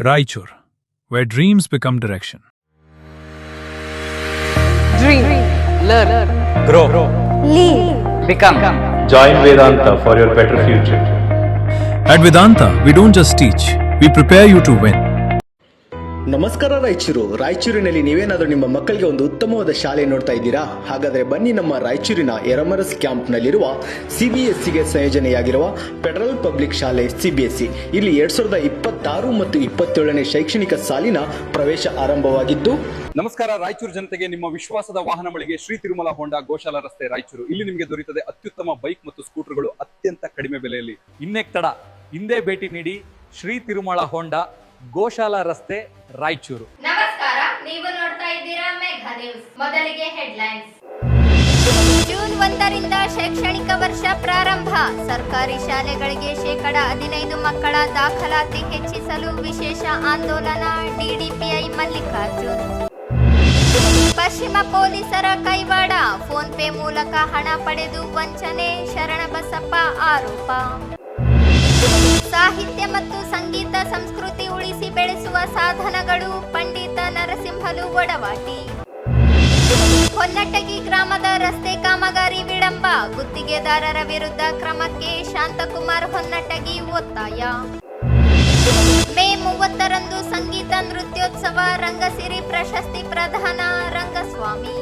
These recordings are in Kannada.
Raichur, where dreams become direction. Dream, learn, grow, lead, become. Join Vedanta for your better future. At Vedanta, we don't just teach, we prepare you to win. ನಮಸ್ಕಾರ ರಾಯಚೂರಿನಲ್ಲಿ ನೀವೇನಾದರೂ ನಿಮ್ಮ ಮಕ್ಕಳಿಗೆ ಒಂದು ಉತ್ತಮವಾದ ಶಾಲೆ ನೋಡ್ತಾ ಇದ್ದೀರಾ? ಹಾಗಾದರೆ ಬನ್ನಿ ನಮ್ಮ ರಾಯಚೂರಿನ ಎರಮರಸ್ ಕ್ಯಾಂಪ್ನಲ್ಲಿರುವ CBSEಗೆ ಸಂಯೋಜನೆಯಾಗಿರುವ ಫೆಡರಲ್ ಪಬ್ಲಿಕ್ ಶಾಲೆ CBSE. ಇಲ್ಲಿ 2026 ಮತ್ತು 27ನೇ ಶೈಕ್ಷಣಿಕ ಸಾಲಿನ ಪ್ರವೇಶ ಆರಂಭವಾಗಿದ್ದು. ನಮಸ್ಕಾರ ರಾಯಚೂರು ಜನತೆಗೆ ನಿಮ್ಮ ವಿಶ್ವಾಸದ ವಾಹನ ಮಳಿಗೆ ಶ್ರೀ ತಿರುಮಲ ಹೋಂಡಾ ಗೋಶಾಲ ರಸ್ತೆ ರಾಯಚೂರು. ಇಲ್ಲಿ ನಿಮಗೆ ದೊರೆಯುತ್ತದೆ ಅತ್ಯುತ್ತಮ ಬೈಕ್ ಮತ್ತು ಸ್ಕೂಟರ್ಗಳು ಅತ್ಯಂತ ಕಡಿಮೆ ಬೆಲೆಯಲ್ಲಿ. ಇನ್ನೆಕ್ ತಡ ಹಿಂದೆ ಭೇಟಿ ನೀಡಿ ಶ್ರೀ ತಿರುಮಲ ಹೋಂಡಾ ಗೋಶಾಲ ರಸ್ತೆ ರಾಯಚೂರು. ನಮಸ್ಕಾರ, ನೀವು ನೋಡ್ತಾ ಇದ್ದೀರಾ ಮೆಗಾ ನ್ಯೂಸ್. ಮೊದಲಿಗೆ ಹೆಡ್ಲೈನ್ಸ್. ಜೂನ್ 1ರಿಂದ ಶೈಕ್ಷಣಿಕ ವರ್ಷ ಪ್ರಾರಂಭ. ಸರ್ಕಾರಿ ಶಾಲೆಗಳಿಗೆ ಶೇಕಡ 15 ಮಕ್ಕಳ ದಾಖಲಾತಿ ಹೆಚ್ಚಿಸಲು ವಿಶೇಷ ಆಂದೋಲನ. DDPI ಮಲ್ಲಿಕಾರ್ಜುನ್. ಪಶ್ಚಿಮ ಪೊಲೀಸರ ಕೈವಾಡ. ಫೋನ್ ಪೇ ಮೂಲಕ ಹಣ ಪಡೆದು ವಂಚನೆ. ಶರಣಬಸಪ್ಪ ಆರೋಪ. ಸಾಹಿತ್ಯ ಮತ್ತು ಸಂಗೀತ ಸಂಸ್ಕೃತಿ ಉಳಿಸಿ ಬೆಳೆಸುವ ಸಾಧನಗಳು. ಪಂಡಿತ ನರಸಿಂಹಲು ಒಡವಾಟಿ. ಹೊನ್ನಟಗಿ ಗ್ರಾಮದ ರಸ್ತೆ ಕಾಮಗಾರಿ ವಿಳಂಬ. ಗುತ್ತಿಗೆದಾರರ ವಿರುದ್ಧ ಕ್ರಮಕ್ಕೆ ಶಾಂತಕುಮಾರ್ ಹೊನ್ನಟಗಿ ಒತ್ತಾಯ. ಮೇ 30ರಂದು ಸಂಗೀತ ನೃತ್ಯೋತ್ಸವ. ರಂಗಸಿರಿ ಪ್ರಶಸ್ತಿ ಪ್ರದಾನ. ರಂಗಸ್ವಾಮಿ.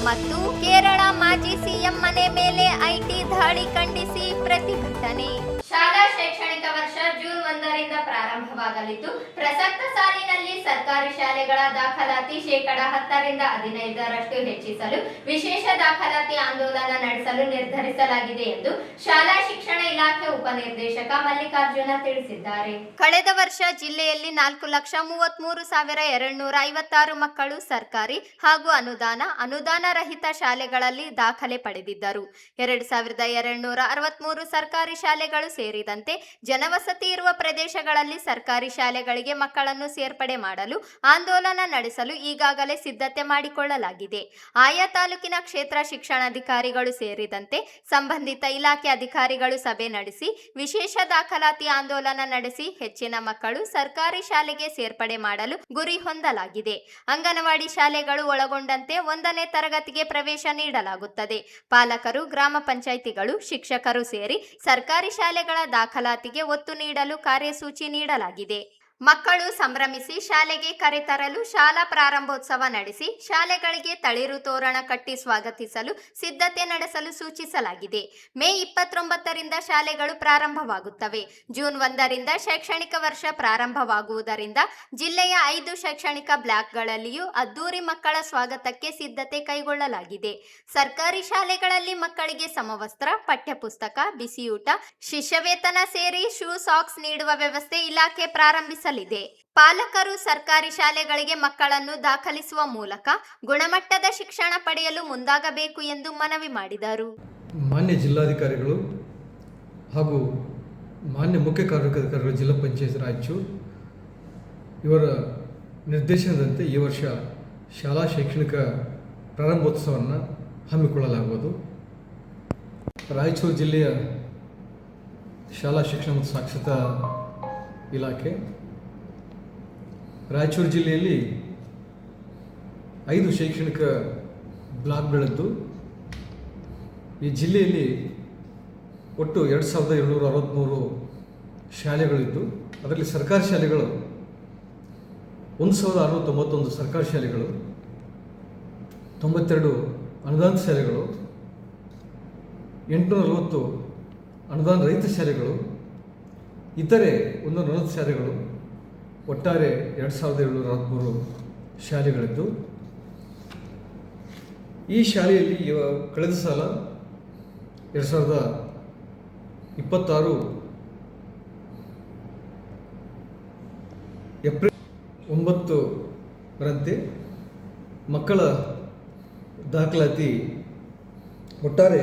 ಮತ್ತು ಕೇರಳ ಮಾಜಿ ಸಿಎಂ ಮನೆ ಮೇಲೆ IT ದಾಳಿ ಖಂಡಿಸಿ ಪ್ರತಿಭಟನೆ. ಶಾಲಾ ಶೈಕ್ಷಣಿಕ ವರ್ಷ ಜೂನ್ 1ರಿಂದ ಪ್ರಾರಂಭವಾಗಲಿದ್ದು, ಪ್ರಸಕ್ತ ಸಾಲಿನಲ್ಲಿ ಸರ್ಕಾರಿ ಶಾಲೆಗಳ ದಾಖಲಾತಿ ಶೇಕಡ 10ರಿಂದ 15ರಷ್ಟು ಹೆಚ್ಚಿಸಲು ವಿಶೇಷ ದಾಖಲಾತಿ ಆಂದೋಲನ ನಡೆಸಲು ನಿರ್ಧರಿಸಲಾಗಿದೆ ಎಂದು ಶಾಲಾ ಶಿಕ್ಷಣ ಇಲಾಖೆ ಉಪನಿರ್ದೇಶಕ ಮಲ್ಲಿಕಾರ್ಜುನ ತಿಳಿಸಿದ್ದಾರೆ. ಕಳೆದ ವರ್ಷ ಜಿಲ್ಲೆಯಲ್ಲಿ 4,33,256 ಮಕ್ಕಳು ಸರ್ಕಾರಿ ಹಾಗೂ ಅನುದಾನ ರಹಿತ ಶಾಲೆಗಳಲ್ಲಿ ದಾಖಲೆ ಪಡೆದಿದ್ದರು. 2,263 ಸರ್ಕಾರಿ ಶಾಲೆಗಳು ಸೇರಿದಂತೆ ಜನವಸತಿ ಇರುವ ಪ್ರದೇಶಗಳಲ್ಲಿ ಸರ್ಕಾರಿ ಶಾಲೆಗಳಿಗೆ ಮಕ್ಕಳನ್ನು ಸೇರ್ಪಡೆ ಮಾಡಲು ಆಂದೋಲನ ನಡೆಸಲು ಈಗಾಗಲೇ ಸಿದ್ಧತೆ ಮಾಡಿಕೊಳ್ಳಲಾಗಿದೆ. ಆಯಾ ತಾಲೂಕಿನ ಕ್ಷೇತ್ರ ಶಿಕ್ಷಣಾಧಿಕಾರಿಗಳು ಸೇರಿದಂತೆ ಸಂಬಂಧಿತ ಇಲಾಖೆ ಅಧಿಕಾರಿಗಳು ಸಭೆ ನಡೆಸಿ ವಿಶೇಷ ದಾಖಲಾತಿ ಆಂದೋಲನ ನಡೆಸಿ ಹೆಚ್ಚಿನ ಮಕ್ಕಳು ಸರ್ಕಾರಿ ಶಾಲೆಗೆ ಸೇರ್ಪಡೆ ಮಾಡಲು ಗುರಿ ಹೊಂದಲಾಗಿದೆ. ಅಂಗನವಾಡಿ ಶಾಲೆಗಳು ಒಳಗೊಂಡಂತೆ 1ನೇ ತರಗತಿಗೆ ಪ್ರವೇಶ ನೀಡಲಾಗುತ್ತದೆ. ಪಾಲಕರು, ಗ್ರಾಮ ಪಂಚಾಯಿತಿಗಳು, ಶಿಕ್ಷಕರು ಸೇರಿ ಸರ್ಕಾರಿ ಶಾಲೆಗಳ ದಾಖಲಾತಿಗೆ ಒತ್ತು ನೀಡಲು ಕಾರ್ಯಸೂಚಿ ನೀಡಲಾಗಿದೆ. ಮಕ್ಕಳು ಸಂಭ್ರಮಿಸಿ ಶಾಲೆಗೆ ಕರೆತರಲು ಶಾಲಾ ಪ್ರಾರಂಭೋತ್ಸವ ನಡೆಸಿ ಶಾಲೆಗಳಿಗೆ ತಳಿರು ತೋರಣ ಕಟ್ಟಿ ಸ್ವಾಗತಿಸಲು ಸಿದ್ಧತೆ ನಡೆಸಲು ಸೂಚಿಸಲಾಗಿದೆ. ಮೇ 29ರಿಂದ ಶಾಲೆಗಳು ಪ್ರಾರಂಭವಾಗುತ್ತವೆ. ಜೂನ್ 1ರಿಂದ ಶೈಕ್ಷಣಿಕ ವರ್ಷ ಪ್ರಾರಂಭವಾಗುವುದರಿಂದ ಜಿಲ್ಲೆಯ 5 ಶೈಕ್ಷಣಿಕ ಬ್ಲಾಕ್ಗಳಲ್ಲಿಯೂ ಅದ್ದೂರಿ ಮಕ್ಕಳ ಸ್ವಾಗತಕ್ಕೆ ಸಿದ್ಧತೆ ಕೈಗೊಳ್ಳಲಾಗಿದೆ. ಸರ್ಕಾರಿ ಶಾಲೆಗಳಲ್ಲಿ ಮಕ್ಕಳಿಗೆ ಸಮವಸ್ತ್ರ, ಪಠ್ಯಪುಸ್ತಕ, ಬಿಸಿಯೂಟ, ಶಿಷ್ಯವೇತನ ಸೇರಿ ಶೂ, ಸಾಕ್ಸ್ ನೀಡುವ ವ್ಯವಸ್ಥೆ ಇಲಾಖೆ ಪ್ರಾರಂಭಿಸಲಿದೆ. ಪಾಲಕರು ಸರ್ಕಾರಿ ಶಾಲೆಗಳಿಗೆ ಮಕ್ಕಳನ್ನು ದಾಖಲಿಸುವ ಮೂಲಕ ಗುಣಮಟ್ಟದ ಶಿಕ್ಷಣ ಪಡೆಯಲು ಮುಂದಾಗಬೇಕು ಎಂದು ಮನವಿ ಮಾಡಿದರು. ಮಾನ್ಯ ಜಿಲ್ಲಾಧಿಕಾರಿಗಳು ಹಾಗೂ ಮಾನ್ಯ ಮುಖ್ಯ ಕಾರ್ಯದರ್ಶಿಗಳು ಜಿಲ್ಲಾ ಪಂಚಾಯತ್ ರಾಯಚೂರು ಇವರ ನಿರ್ದೇಶನದಂತೆ ಈ ವರ್ಷ ಶಾಲಾ ಶೈಕ್ಷಣಿಕ ಪ್ರಾರಂಭೋತ್ಸವವನ್ನು ಹಮ್ಮಿಕೊಳ್ಳಲಾಗುವುದು. ರಾಯಚೂರು ಜಿಲ್ಲೆಯ ಶಾಲಾ ಶಿಕ್ಷಣ ಮತ್ತು ಸಾಕ್ಷರತಾ ಇಲಾಖೆ ರಾಯಚೂರು ಜಿಲ್ಲೆಯಲ್ಲಿ 5 ಶೈಕ್ಷಣಿಕ ಬ್ಲಾಕ್ಗಳಿದ್ದು ಈ ಜಿಲ್ಲೆಯಲ್ಲಿ ಒಟ್ಟು 2,263 ಶಾಲೆಗಳಿದ್ದು ಅದರಲ್ಲಿ ಸರ್ಕಾರಿ ಶಾಲೆಗಳು 1,691 ಸರ್ಕಾರಿ ಶಾಲೆಗಳು, 92 ಅನುದಾನಿತ ಶಾಲೆಗಳು, 840 ಅನುದಾನ ರಹಿತ ಶಾಲೆಗಳು, ಇತರೆ 140 ಶಾಲೆಗಳು, ಒಟ್ಟಾರೆ 2,763 ಶಾಲೆಗಳಿದ್ದು ಈ ಶಾಲೆಯಲ್ಲಿ ಕಳೆದ ಸಾಲ 2026 ಏಪ್ರಿಲ್ 9ರಂತೆ ಮಕ್ಕಳ ದಾಖಲಾತಿ ಒಟ್ಟಾರೆ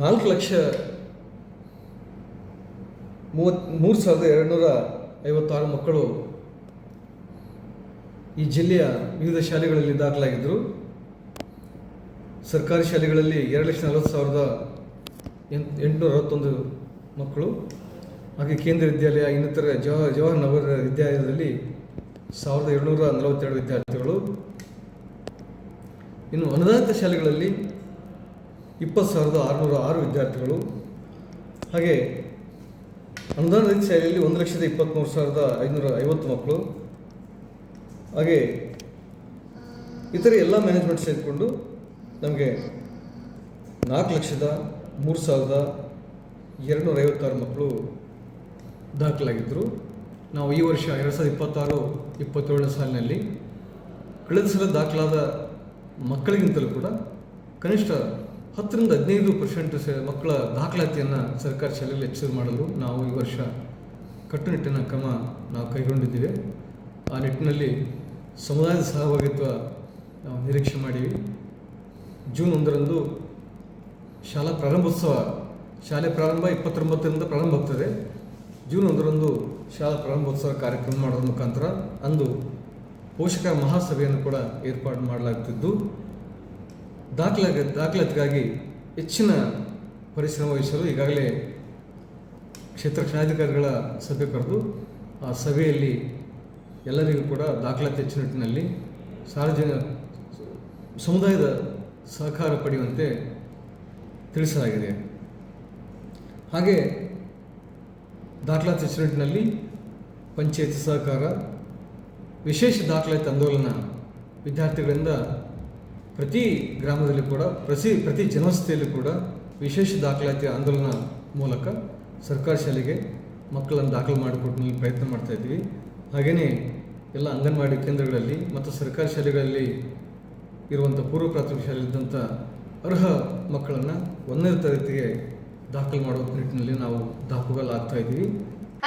4,33,256 ಮಕ್ಕಳು ಈ ಜಿಲ್ಲೆಯ ವಿವಿಧ ಶಾಲೆಗಳಲ್ಲಿ ದಾಖಲಾಗಿದ್ದರು. ಸರ್ಕಾರಿ ಶಾಲೆಗಳಲ್ಲಿ 2,40,861 ಮಕ್ಕಳು, ಹಾಗೆ ಕೇಂದ್ರ ವಿದ್ಯಾಲಯ ಇನ್ನಿತರ ಜವಾಹರ್ ನಗರ ವಿದ್ಯಾಲಯದಲ್ಲಿ 1242 ವಿದ್ಯಾರ್ಥಿಗಳು, ಇನ್ನು ಅನುದಾನಿತ ಶಾಲೆಗಳಲ್ಲಿ 20,606 ವಿದ್ಯಾರ್ಥಿಗಳು, ಹಾಗೆ ಅನುದಾನ ರಹಿತ ಶಾಲೆಯಲ್ಲಿ 1,23,550 ಮಕ್ಕಳು, ಹಾಗೆ ಇತರೆ ಎಲ್ಲ ಮ್ಯಾನೇಜ್ಮೆಂಟ್ ಸೇರಿಕೊಂಡು ನಮಗೆ 4,03,256 ಮಕ್ಕಳು ದಾಖಲಾಗಿದ್ದರು. ನಾವು ಈ ವರ್ಷ 2026-27 ಸಾಲಿನಲ್ಲಿ ಕಳೆದ ಸಲ ದಾಖಲಾದ ಮಕ್ಕಳಿಗಿಂತಲೂ ಕೂಡ ಕನಿಷ್ಠ 10-15% ಮಕ್ಕಳ ದಾಖಲಾತಿಯನ್ನು ಸರ್ಕಾರಿ ಶಾಲೆಯಲ್ಲಿ ಹೆಚ್ಚು ಮಾಡಲು ನಾವು ಈ ವರ್ಷ ಕಟ್ಟುನಿಟ್ಟಿನ ಕ್ರಮ ನಾವು ಕೈಗೊಂಡಿದ್ದೇವೆ. ಆ ನಿಟ್ಟಿನಲ್ಲಿ ಸಮುದಾಯದ ಸಹಭಾಗಿತ್ವ ನಾವು ನಿರೀಕ್ಷೆ ಮಾಡೀವಿ. ಜೂನ್ 1ರಂದು ಶಾಲಾ ಪ್ರಾರಂಭೋತ್ಸವ, ಶಾಲೆ ಪ್ರಾರಂಭ 29ರಿಂದ ಪ್ರಾರಂಭ ಆಗ್ತದೆ. ಜೂನ್ 1ರಂದು ಶಾಲಾ ಪ್ರಾರಂಭೋತ್ಸವ ಕಾರ್ಯಕ್ರಮ ಮಾಡೋದ್ರ ಮುಖಾಂತರ ಅಂದು ಪೋಷಕರ ಮಹಾಸಭೆಯನ್ನು ಕೂಡ ಏರ್ಪಾಡು ಮಾಡಲಾಗುತ್ತಿದ್ದು, ದಾಖಲಾತಿಗಾಗಿ ಹೆಚ್ಚಿನ ಪರಿಶ್ರಮ ವಹಿಸಲು ಈಗಾಗಲೇ ಕ್ಷೇತ್ರ ಕ್ಷೇತ್ರಾಧಿಕಾರಿಗಳ ಸಭೆ ಕರೆದು ಆ ಸಭೆಯಲ್ಲಿ ಎಲ್ಲರಿಗೂ ಕೂಡ ದಾಖಲಾತಿ ಹೆಚ್ಚಿನ ನಿಟ್ಟಿನಲ್ಲಿ ಸಮುದಾಯದ ಸಹಕಾರ ಪಡೆಯುವಂತೆ ತಿಳಿಸಲಾಗಿದೆ. ಹಾಗೆ ದಾಖಲಾತಿ ಹೆಚ್ಚಿನ ನಿಟ್ಟಿನಲ್ಲಿ ಪಂಚಾಯತಿ ಸಹಕಾರ, ವಿಶೇಷ ದಾಖಲಾತಿ ಆಂದೋಲನ ವಿದ್ಯಾರ್ಥಿಗಳಿಂದ ಪ್ರತಿ ಗ್ರಾಮದಲ್ಲಿ ಕೂಡ ಪ್ರತಿ ಜನವಸತಿಯಲ್ಲಿ ಕೂಡ ವಿಶೇಷ ದಾಖಲಾತಿ ಆಂದೋಲನ ಮೂಲಕ ಸರ್ಕಾರಿ ಶಾಲೆಗೆ ಮಕ್ಕಳನ್ನು ದಾಖಲು ಮಾಡಿಕೊಟ್ಟು ಪ್ರಯತ್ನ ಮಾಡ್ತಾಯಿದ್ವಿ. ಹಾಗೆಯೇ ಎಲ್ಲ ಅಂಗನವಾಡಿ ಕೇಂದ್ರಗಳಲ್ಲಿ ಮತ್ತು ಸರ್ಕಾರಿ ಶಾಲೆಗಳಲ್ಲಿ ಇರುವಂಥ ಪೂರ್ವ ಪ್ರಾಥಮಿಕ ಶಾಲೆಯಲ್ಲಿದ್ದಂಥ ಅರ್ಹ ಮಕ್ಕಳನ್ನು 1ನೇ ತರಗತಿಗೆ ದಾಖಲು ಮಾಡುವ ನಿಟ್ಟಿನಲ್ಲಿ ನಾವು ದಾಖಲಾಗ್ತಾ ಇದ್ದೀವಿ.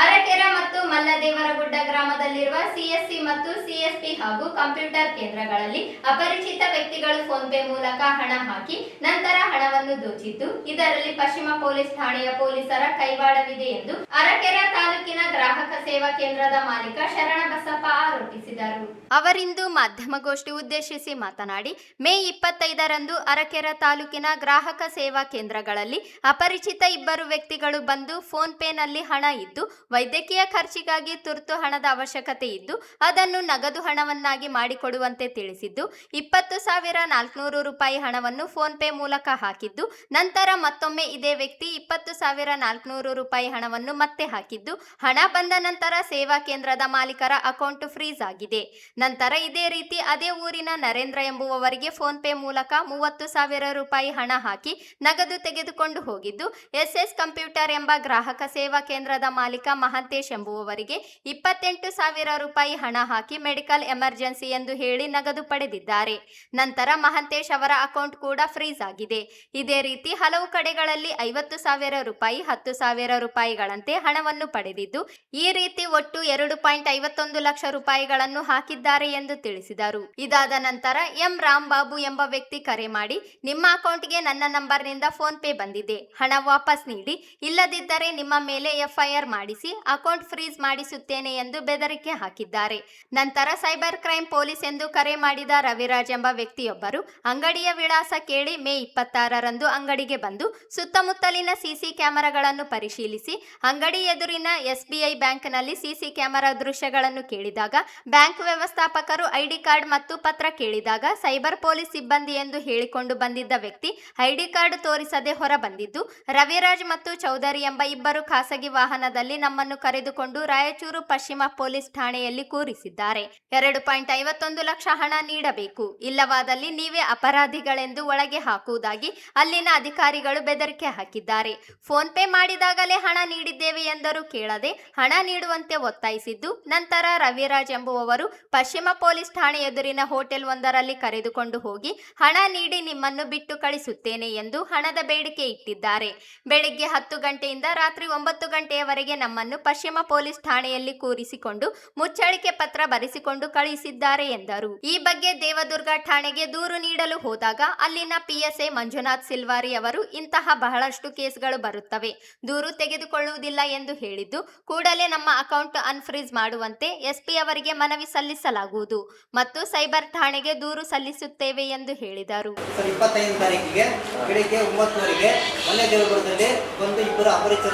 ಅರಕೆರೆ ಮತ್ತು ಮಲ್ಲದೇವರಗುಡ್ಡ ಗ್ರಾಮದಲ್ಲಿರುವ ಸಿಎಸ್ಸಿ ಮತ್ತು ಸಿಎಸ್ಪಿ ಹಾಗೂ ಕಂಪ್ಯೂಟರ್ ಕೇಂದ್ರಗಳಲ್ಲಿ ಅಪರಿಚಿತ ವ್ಯಕ್ತಿಗಳು ಫೋನ್ ಪೇ ಮೂಲಕ ಹಣ ಹಾಕಿ ನಂತರ ಹಣವನ್ನು ದೋಚಿದ್ದು, ಇದರಲ್ಲಿ ಪಶ್ಚಿಮ ಪೊಲೀಸ್ ಠಾಣೆಯ ಪೊಲೀಸರ ಕೈವಾಡವಿದೆ ಎಂದು ಅರಕೆರೆ ತಾಲೂಕಿನ ಗ್ರಾಹಕ ಸೇವಾ ಕೇಂದ್ರದ ಮಾಲೀಕ ಶರಣಬಸಪ್ಪ ಆರೋಪಿಸಿದರು. ಅವರಿಂದು ಮಾಧ್ಯಮಗೋಷ್ಠಿ ಉದ್ದೇಶಿಸಿ ಮಾತನಾಡಿ, ಮೇ 25ರಂದು ಅರಕೆರೆ ತಾಲೂಕಿನ ಗ್ರಾಹಕ ಸೇವಾ ಕೇಂದ್ರಗಳಲ್ಲಿ ಅಪರಿಚಿತ ಇಬ್ಬರು ವ್ಯಕ್ತಿಗಳು ಬಂದು ಫೋನ್ ಪೇನಲ್ಲಿ ಹಣ ಇದ್ದು ವೈದ್ಯಕೀಯ ಖರ್ಚಿಗಾಗಿ ತುರ್ತು ಹಣದ ಅವಶ್ಯಕತೆ ಇದ್ದು ಅದನ್ನು ನಗದು ಹಣವನ್ನಾಗಿ ಮಾಡಿಕೊಡುವಂತೆ ತಿಳಿಸಿದ್ದು, 20,400 ರೂಪಾಯಿ ಹಣವನ್ನು ಫೋನ್ ಪೇ ಮೂಲಕ ಹಾಕಿದ್ದು, ನಂತರ ಮತ್ತೊಮ್ಮೆ ಇದೇ ವ್ಯಕ್ತಿ 20,400 ರೂಪಾಯಿ ಹಣವನ್ನು ಮತ್ತೆ ಹಾಕಿದ್ದು, ಹಣ ಬಂದ ನಂತರ ಸೇವಾ ಕೇಂದ್ರದ ಮಾಲೀಕರ ಅಕೌಂಟ್ ಫ್ರೀಸ್ ಆಗಿದೆ. ನಂತರ ಇದೇ ರೀತಿ ಅದೇ ಊರಿನ ನರೇಂದ್ರ ಎಂಬುವವರಿಗೆ ಫೋನ್ ಪೇ ಮೂಲಕ 30,000 ರೂಪಾಯಿ ಹಣ ಹಾಕಿ ನಗದು ತೆಗೆದುಕೊಂಡು ಹೋಗಿದ್ದು, ಎಸ್ಎಸ್ ಕಂಪ್ಯೂಟರ್ ಎಂಬ ಗ್ರಾಹಕ ಸೇವಾ ಕೇಂದ್ರದ ಮಾಲೀಕ ಮಹಾಂತೇಶ್ ಎಂಬುವವರಿಗೆ 28,000 ರೂಪಾಯಿ ಹಣ ಹಾಕಿ ಮೆಡಿಕಲ್ ಎಮರ್ಜೆನ್ಸಿ ಎಂದು ಹೇಳಿ ನಗದು ಪಡೆದಿದ್ದಾರೆ. ನಂತರ ಮಹಾಂತೇಶ್ ಅವರ ಅಕೌಂಟ್ ಕೂಡ ಫ್ರೀಸ್ ಆಗಿದೆ. ಇದೇ ರೀತಿ ಹಲವು ಕಡೆಗಳಲ್ಲಿ 50,000 ರೂಪಾಯಿ, 10,000 ರೂಪಾಯಿಗಳಂತೆ ಹಣವನ್ನು ಪಡೆದಿದ್ದು, ಈ ರೀತಿ ಒಟ್ಟು 2.51 ಲಕ್ಷ ರೂಪಾಯಿಗಳನ್ನು ಹಾಕಿದ್ದಾರೆ ಎಂದು ತಿಳಿಸಿದರು. ಇದಾದ ನಂತರ ಎಂ ರಾಂಬಾಬು ಎಂಬ ವ್ಯಕ್ತಿ ಕರೆ ಮಾಡಿ, ನಿಮ್ಮ ಅಕೌಂಟ್ಗೆ ನನ್ನ ನಂಬರ್ನಿಂದ ಫೋನ್ ಪೇ ಬಂದಿದೆ, ಹಣ ವಾಪಸ್ ನೀಡಿ, ಇಲ್ಲದಿದ್ದರೆ ನಿಮ್ಮ ಮೇಲೆ ಎಫ್ಐಆರ್ ಮಾಡಿಸಿ ಅಕೌಂಟ್ ಫ್ರೀಸ್ ಮಾಡಿಸುತ್ತೇನೆ ಎಂದು ಬೆದರಿಕೆ ಹಾಕಿದ್ದಾರೆ. ನಂತರ ಸೈಬರ್ ಕ್ರೈಮ್ ಪೊಲೀಸ್ ಎಂದು ಕರೆ ಮಾಡಿದ ರವಿರಾಜ್ ಎಂಬ ವ್ಯಕ್ತಿಯೊಬ್ಬರು ಅಂಗಡಿಯ ವಿಳಾಸ ಕೇಳಿ ಮೇ 26ರಂದು ಅಂಗಡಿಗೆ ಬಂದು ಸುತ್ತಮುತ್ತಲಿನ ಸಿಸಿ ಕ್ಯಾಮೆರಾಗಳನ್ನು ಪರಿಶೀಲಿಸಿ ಅಂಗಡಿ ಎದುರಿನ ಎಸ್ಬಿಐ ಬ್ಯಾಂಕ್ನಲ್ಲಿ ಸಿಸಿ ಕ್ಯಾಮೆರಾ ದೃಶ್ಯಗಳನ್ನು ಕೇಳಿದಾಗ ಬ್ಯಾಂಕ್ ವ್ಯವಸ್ಥಾಪಕರು ಐಡಿ ಕಾರ್ಡ್ ಮತ್ತು ಪತ್ರ ಕೇಳಿದಾಗ ಸೈಬರ್ ಪೊಲೀಸ್ ಸಿಬ್ಬಂದಿ ಎಂದು ಹೇಳಿಕೊಂಡು ಬಂದಿದ್ದ ವ್ಯಕ್ತಿ ಐಡಿ ಕಾರ್ಡ್ ತೋರಿಸದೆ ಹೊರ ಬಂದಿದ್ದು, ರವಿರಾಜ್ ಮತ್ತು ಚೌಧರಿ ಎಂಬ ಇಬ್ಬರು ಖಾಸಗಿ ವಾಹನದಲ್ಲಿ ನಮ್ಮನ್ನು ಕರೆದುಕೊಂಡು ರಾಯಚೂರು ಪಶ್ಚಿಮ ಪೊಲೀಸ್ ಠಾಣೆಯಲ್ಲಿ ಕೂರಿಸಿದ್ದಾರೆ. 2.51 ಲಕ್ಷ ಹಣ ನೀಡಬೇಕು, ಇಲ್ಲವಾದಲ್ಲಿ ನೀವೇ ಅಪರಾಧಿಗಳೆಂದು ಒಳಗೆ ಹಾಕುವುದಾಗಿ ಅಲ್ಲಿನ ಅಧಿಕಾರಿಗಳು ಬೆದರಿಕೆ ಹಾಕಿದ್ದಾರೆ. ಫೋನ್ ಪೇ ಮಾಡಿದಾಗಲೇ ಹಣ ನೀಡಿದ್ದೇವೆ ಎಂದರೂ ಕೇಳದೆ ಹಣ ನೀಡುವಂತೆ ಒತ್ತಾಯಿಸಿದ್ದು, ನಂತರ ರವಿರಾಜ್ ಎಂಬುವವರು ಪಶ್ಚಿಮ ಪೊಲೀಸ್ ಠಾಣೆ ಎದುರಿನ ಹೋಟೆಲ್ ಒಂದರಲ್ಲಿ ಕರೆದುಕೊಂಡು ಹೋಗಿ ಹಣ ನೀಡಿ ನಿಮ್ಮನ್ನು ಬಿಟ್ಟು ಕಳಿಸುತ್ತೇನೆ ಎಂದು ಹಣದ ಬೇಡಿಕೆ ಇಟ್ಟಿದ್ದಾರೆ. ಬೆಳಿಗ್ಗೆ 10 ಗಂಟೆಯಿಂದ ರಾತ್ರಿ 9 ಗಂಟೆಯವರೆಗೆ ನಮ್ಮನ್ನು ಪಶ್ಚಿಮ ಪೊಲೀಸ್ ಠಾಣೆಯಲ್ಲಿ ಕೂರಿಸಿಕೊಂಡು ಮುಚ್ಚಳಿಕೆ ಪತ್ರ ಬರೆಸಿಕೊಂಡು ಕಳುಹಿಸಿದ್ದಾರೆ ಎಂದರು. ಈ ಬಗ್ಗೆ ದೇವದುರ್ಗ ಠಾಣೆಗೆ ದೂರು ನೀಡಲು ಹೋದಾಗ ಅಲ್ಲಿನ ಪಿಎಸ್ಐ ಮಂಜುನಾಥ್ ಸಿಲ್ವಾರಿ ಅವರು ಇಂತಹ ಬಹಳಷ್ಟು ಕೇಸ್ಗಳು ಬರುತ್ತವೆ, ದೂರು ತೆಗೆದುಕೊಳ್ಳುವುದಿಲ್ಲ ಎಂದು ಹೇಳಿದ್ದು, ಕೂಡಲೇ ನಮ್ಮ ಅಕೌಂಟ್ ಅನ್ಫ್ರೀಸ್ ಮಾಡುವಂತೆ ಎಸ್ಪಿ ಅವರಿಗೆ ಮನವಿ ಸಲ್ಲಿಸಲಾಗುವುದು ಮತ್ತು ಸೈಬರ್ ಠಾಣೆಗೆ ದೂರು ಸಲ್ಲಿಸುತ್ತೇವೆ ಎಂದು ಹೇಳಿದರು. 25 ತಾರೀಕಿಗೆ ಬೆಳಿಗ್ಗೆ 9 ಗಂಟೆಗೆ ಮಲ್ಲದೇವರಗುಡ್ಡದಲ್ಲಿ ಒಂದು ಇಬ್ಬರು ಅಪರಿಚಿತ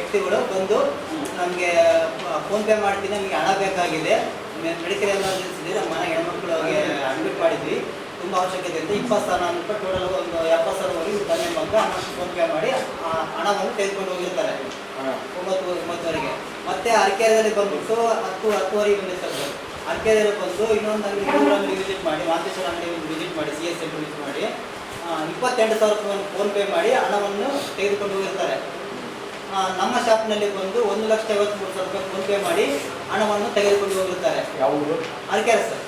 ವ್ಯಕ್ತಿಗಳು ಬಂದು ನಮಗೆ ಫೋನ್ಪೇ ಮಾಡ್ತೀನಿ, ನಮಗೆ ಹಣ ಬೇಕಾಗಿದೆ, ಮೆಡಿಕಲ್ ಎಮರ್ಜೆನ್ಸಿ ಇದೆ, ನಮ್ಮ ಮನೆ ಹೆಣ್ಮಕ್ಳು ಅಡ್ಮಿಟ್ ಮಾಡಿದ್ವಿ, ತುಂಬ ಅವಶ್ಯಕತೆ ಇದೆ, 20,000 ಅಂದ್ಬಿಟ್ಟು ಟೋಟಲ್ ಒಂದು 70,000ವರೆಗೆ ತಂದೆ ಮಗ ಅಮೌಂಟ್ ಫೋನ್ಪೇ ಮಾಡಿ ಹಣವನ್ನು ತೆಗೆದುಕೊಂಡು ಹೋಗಿರ್ತಾರೆ 9:30ವರೆಗೆ. ಮತ್ತು ಅರಕೆರೆಯಲ್ಲಿ ಬಂದ್ಬಿಟ್ಟು 10:10ವರೆಗೆ ಬಂದಿರ್ತಾರೆ ಸರ್. ಅರಕೆರೆಯಲ್ಲಿ ಬಂದು ಇನ್ನೊಂದು ಅಂಗಡಿ ವಿಸಿಟ್ ಮಾಡಿ, ಮಾಂತೇಶ್ವರ ಅಂಗಡಿ ವಿಸಿಟ್ ಮಾಡಿ, CS ಸೆಂಟರ್ ವಿಸಿಟ್ ಮಾಡಿ 28,000 ಫೋನ್ಪೇ ಮಾಡಿ ಹಣವನ್ನು ತೆಗೆದುಕೊಂಡು ಹೋಗಿರ್ತಾರೆ. ನಮ್ಮ ಶಾಪ್ನಲ್ಲಿ ಬಂದು 1,53,000 ಫೋನ್ಪೇ ಮಾಡಿ ಹಣವನ್ನು ತೆಗೆದುಕೊಂಡು ಹೋಗಿರ್ತಾರೆ. ಯಾವುದು? Arakere sir,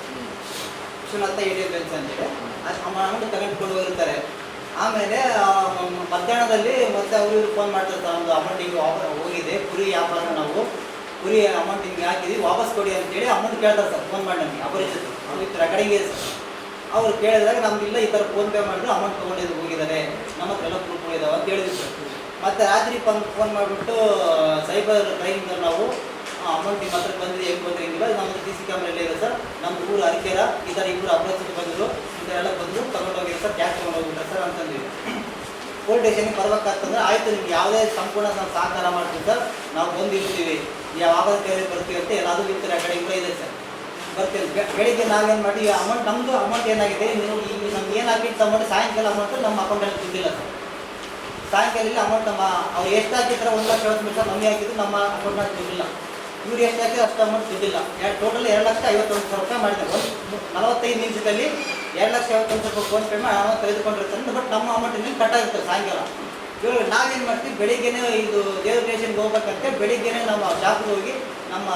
Vishwanatha ATM banks ಅಂತೇಳಿ ಅಮೌಂಟ್ ತೆಗೆದುಕೊಂಡು ಹೋಗಿರ್ತಾರೆ. ಆಮೇಲೆ ಮಧ್ಯಾಹ್ನದಲ್ಲಿ ಮತ್ತೆ ಅವರು ಫೋನ್ ಮಾಡ್ತಿರ್ತಾರೆ, ಒಂದು ಅಮೌಂಟ್ ಹಿಂಗೆ ಹೋಗಿದೆ, ಕುರಿ ವ್ಯಾಪಾರ, ನಾವು ಕುರಿ ಅಮೌಂಟ್ ಹಿಂಗೆ ಹಾಕಿದ್ವಿ, ವಾಪಸ್ ಕೊಡಿ ಅಂತೇಳಿ ಅಮೌಂಟ್ ಕೇಳ್ತಾರೆ ಸರ್. ಫೋನ್ ಮಾಡಿ ನಮಗೆ ಅಪರಿಚಿತ ಅವ್ರಿಗೆ ರೆಕಾರ್ಡಿಂಗ್ ಇದೆ ಸರ್. ಅವ್ರು ಕೇಳಿದಾಗ ನಮಗಿಲ್ಲ, ಈ ಥರ ಫೋನ್ಪೇ ಮಾಡಿದ್ರು ಅಮೌಂಟ್ ತೊಗೊಂಡಿದ್ದು ಹೋಗಿದ್ದಾರೆ, ನಮ್ಮ ಹತ್ರ ಎಲ್ಲ ಪ್ರೂಫ್ ಇದಾವೆ ಅಂತ ಹೇಳಿದ್ವಿ ಸರ್. ಮತ್ತು ರಾತ್ರಿ ಫೋನ್ ಮಾಡಿಬಿಟ್ಟು ಸೈಬರ್ ಕ್ರೈಮಿಂದ ನಾವು ಅಮೌಂಟ್ ನಿಮ್ಮ ಹತ್ರ ಬಂದಿದೆ, ಹೆಂಗೆ ಬಂದರೆ ಹೆಂಗಿಲ್ಲ, ನಮ್ಮದು CC ಕ್ಯಾಮ್ರಾ ಎಲ್ಲ ಇದೆ ಸರ್, ನಮ್ಮದು ಊರು ಅರಕೆರ, ಈ ಥರ ಇಬ್ಬರು ಅಪರಿಚಿತ ಬಂದರು, ಈ ಥರ ಎಲ್ಲ ಬಂದರು ತೊಗೊಂಡೋಗಿರಿ ಸರ್, ಕ್ಯಾಶ್ ತೊಗೊಂಡೋಗ್ಬಿಟ್ರೆ ಸರ್ ಅಂತಂದ್ವಿ. ಪೊಲೀಸ್ ಸ್ಟೇಷನ್ಗೆ ಬರ್ಬೇಕಾಗ್ತಂದ್ರೆ ಆಯಿತು, ನಿಮ್ಗೆ ಯಾವುದೇ ಸಂಪೂರ್ಣ ನಾವು ಸಹಕಾರ ಮಾಡ್ತೀವಿ ಸರ್, ನಾವು ಬಂದಿರ್ತೀವಿ, ಯಾವಾಗ ಕೇಳಿ ಬರ್ತೀವಿ ಅಂತ ಎಲ್ಲಾದರೂ ಇರ್ತಾರೆ, ಆ ಕಡೆ ಕೂಡ ಇದೆ ಸರ್, ಬರ್ತೀವಿ. ಬೆಳಿಗ್ಗೆ ನಾವೇನು ಮಾಡಿ ಅಮೌಂಟ್, ನಮ್ಮದು ಅಮೌಂಟ್ ಏನಾಗಿದೆ, ನೀವು ಈಗ ನಮ್ಗೆ ಏನು ಹಾಕಿತ್ತು ಅಮೌಂಟ್ ಸಾಯಂಕಾಲ ಅಮೌಂಟು ನಮ್ಮ ಅಕೌಂಟಲ್ಲಿ ದುಡ್ಡಿಲ್ಲ ಸರ್. ಸಾಯಂಕಾಲ ಅಮೌಂಟ್ ನಮ್ಮ ಅವ್ರು ಎಷ್ಟು ಹಾಕಿದ್ರೆ 1,50,000 ಸರ್, ನಮಗೆ ಹಾಕಿದ್ದು ನಮ್ಮ ಅಕೌಂಟ್ನಾಗ ದುಡ್ಡಿಲ್ಲ. ಇವ್ರು ಎಷ್ಟು ಹಾಕಿದ್ರೆ ಅಷ್ಟು ಅಮೌಂಟ್ ದುಡ್ಡಿಲ್ಲ. ಟೋಟಲ್ 2,51,000 ಮಾಡಿದೆ. 45 ನಿಮಿಷದಲ್ಲಿ 2,51,000 ಫೋನ್ಪೇ ಮಾಡಿ ಹಣ ತೆಗೆದುಕೊಂಡಿರ್ತಾರೆ. ಬಟ್ ನಮ್ಮ ಅಮೌಂಟಿನಲ್ಲಿ ಕಟ್ ಆಗಿರ್ತಾರೆ ಸಾಯಂಕಾಲ. ಇವಾಗ ನಾವೇನು ಮಾಡ್ತೀವಿ, ಬೆಳಿಗ್ಗೆನೇ ಇದು ದೇವ್ರ ಸ್ಟೇಷನ್ಗೆ ಹೋಗ್ಬೇಕಂತೆ ಬೆಳಿಗ್ಗೆನೇ ನಮ್ಮ ಶಾಪಿಗೆ ಹೋಗಿ ನಮ್ಮ